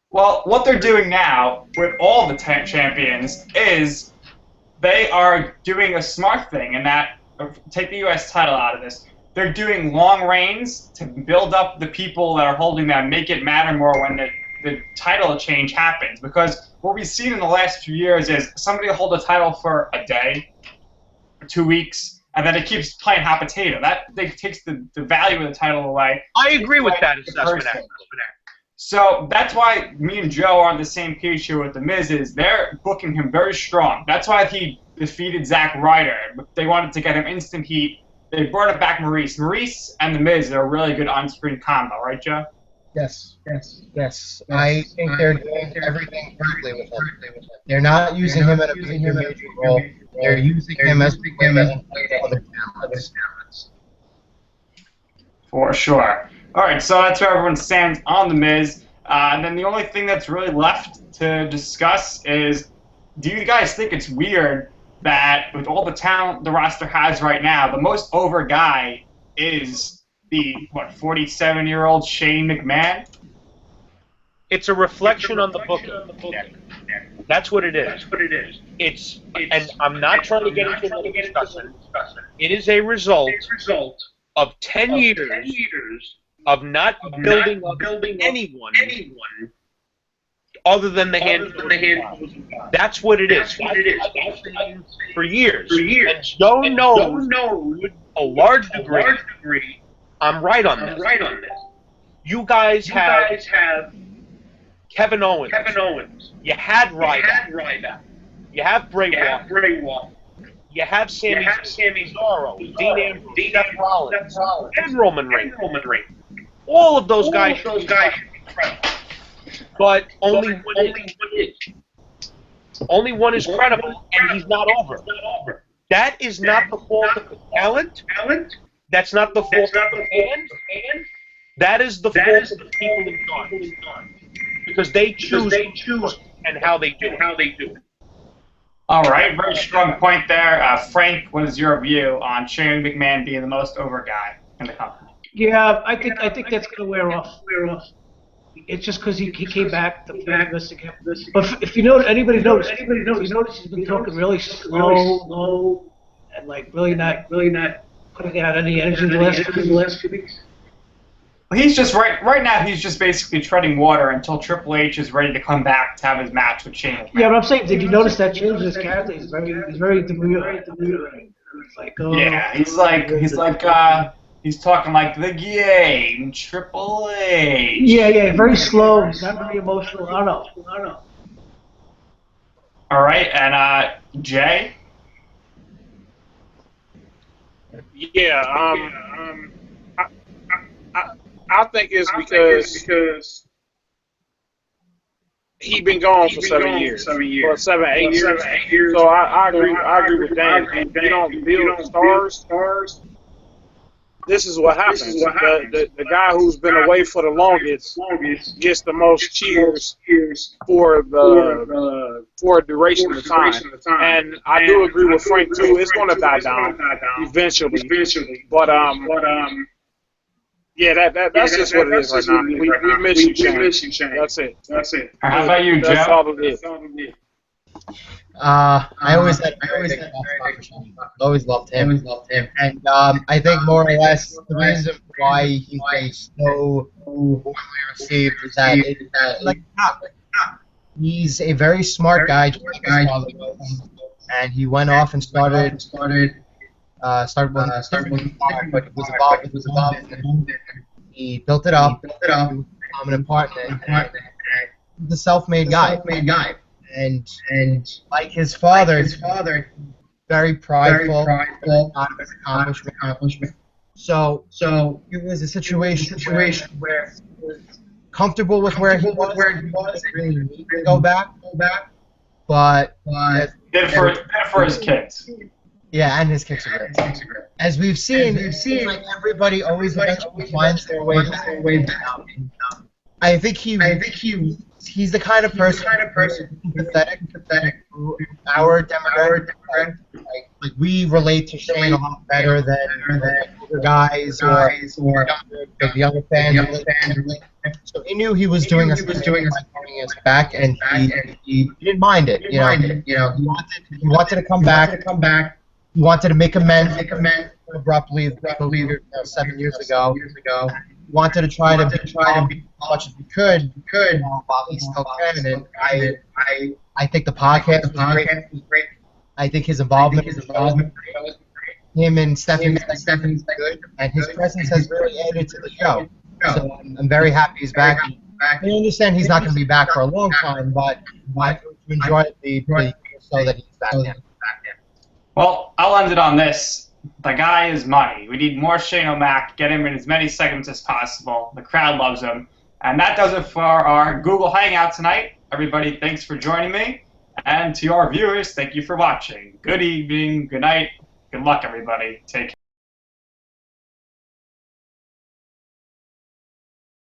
Well, what they're doing now with all the 10 champions is they are doing a smart thing, and that take the U.S. title out of this. They're doing long reigns to build up the people that are holding them, make it matter more when the title change happens. Because what we've seen in the last few years is somebody will hold a title for a day, 2 weeks, and then it keeps playing hot potato. That takes the value of the title away. I agree with that assessment. So that's why me and Joe are on the same page here with The Miz. Is they're booking him very strong. That's why he defeated Zack Ryder. They wanted to get him instant heat. They brought it back Maurice. Maurice and The Miz are a really good on-screen combo, right, Joe? Yes. I think they're doing everything perfectly with him. They're not using him in a major role. They're using him as other talents. For sure. All right, so that's where everyone stands on The Miz. And then the only thing that's really left to discuss is, do you guys think it's weird that with all the talent the roster has right now, the most over guy is the, 47-year-old Shane McMahon? It's a reflection on the booking. That's what it is. It's, and I'm not trying to get into another discussion. It is a result of 10 years of not building anyone other than the handful. That's what it is. For years. And Joe knows to a large degree, I'm right on this. You guys have Kevin Owens. You had Ryback. You have Bray Wyatt. You have Sami Zayn, Dean Ambrose, Seth Rollins, and Roman Reigns. All of those guys should be incredible. But only one is credible, and he's not over. That is not the fault of the talent. That's not the fault of the fans. That is the fault of the people in charge. Because they choose and how they do it. All right, very strong point there. Frank, what is your view on Shane McMahon being the most over guy in the company? Yeah, I think that's gonna wear off. It's just because he came back to this again. But if you notice, anybody notice he's been talking really slow, and like really not putting out any energy in the last few weeks. He's just right now. He's just basically treading water until Triple H is ready to come back to have his match with Shane McMahon. Yeah, but I'm saying, did you notice that change in his character? He's very demure. It's like, oh. Yeah, he's talking like the game, Triple H. Yeah, very slow, not very emotional. I don't know. All right, and Jay. Yeah, I think it's because he been gone for 7 years, or 7, 8 years. So I agree with Dan. If you don't build stars, this is what happens. The guy who's been away for the longest gets the most cheers for a duration of time. And I do agree with Frank too. It's going to die down eventually. But yeah, that's just what it is right now. We miss you, Shane. That's it. How about you, Joe? That's all it is. I always had always loved him. And I think more or less the reason why he's been so warmly received is that he's a very smart guy, and he went off and started with but was involved. He built it up, become an important partner. He's a self-made guy. And like his father, very prideful, out of his accomplishment. So it was a situation where he was comfortable with where he was. He really needed to go back. But Did it for his kids. yeah, and his kicks are great. As we've seen, like everybody always eventually finds their way down. I think he's the kind of person empathetic to our demographic. Like we relate to Shane a lot better than other guys or the younger fans. So he knew he was doing us bringing us back, and he didn't mind it. You know, he wanted to come back. He wanted to make amends abruptly, 7 years ago. He wanted to try to be as much as he could while he still can. And I think the podcast was great. I think his involvement him and Stephanie's good, and his presence has really added to the show. So I'm very happy he's back. I understand he's not going to be back for a long time, but I enjoy the show that he's back in. Well, I'll end it on this. The guy is money. We need more Shane O'Mac. Get him in as many segments as possible. The crowd loves him. And that does it for our Google Hangout tonight. Everybody, thanks for joining me. And to our viewers, thank you for watching. Good evening, good night, good luck, everybody. Take care.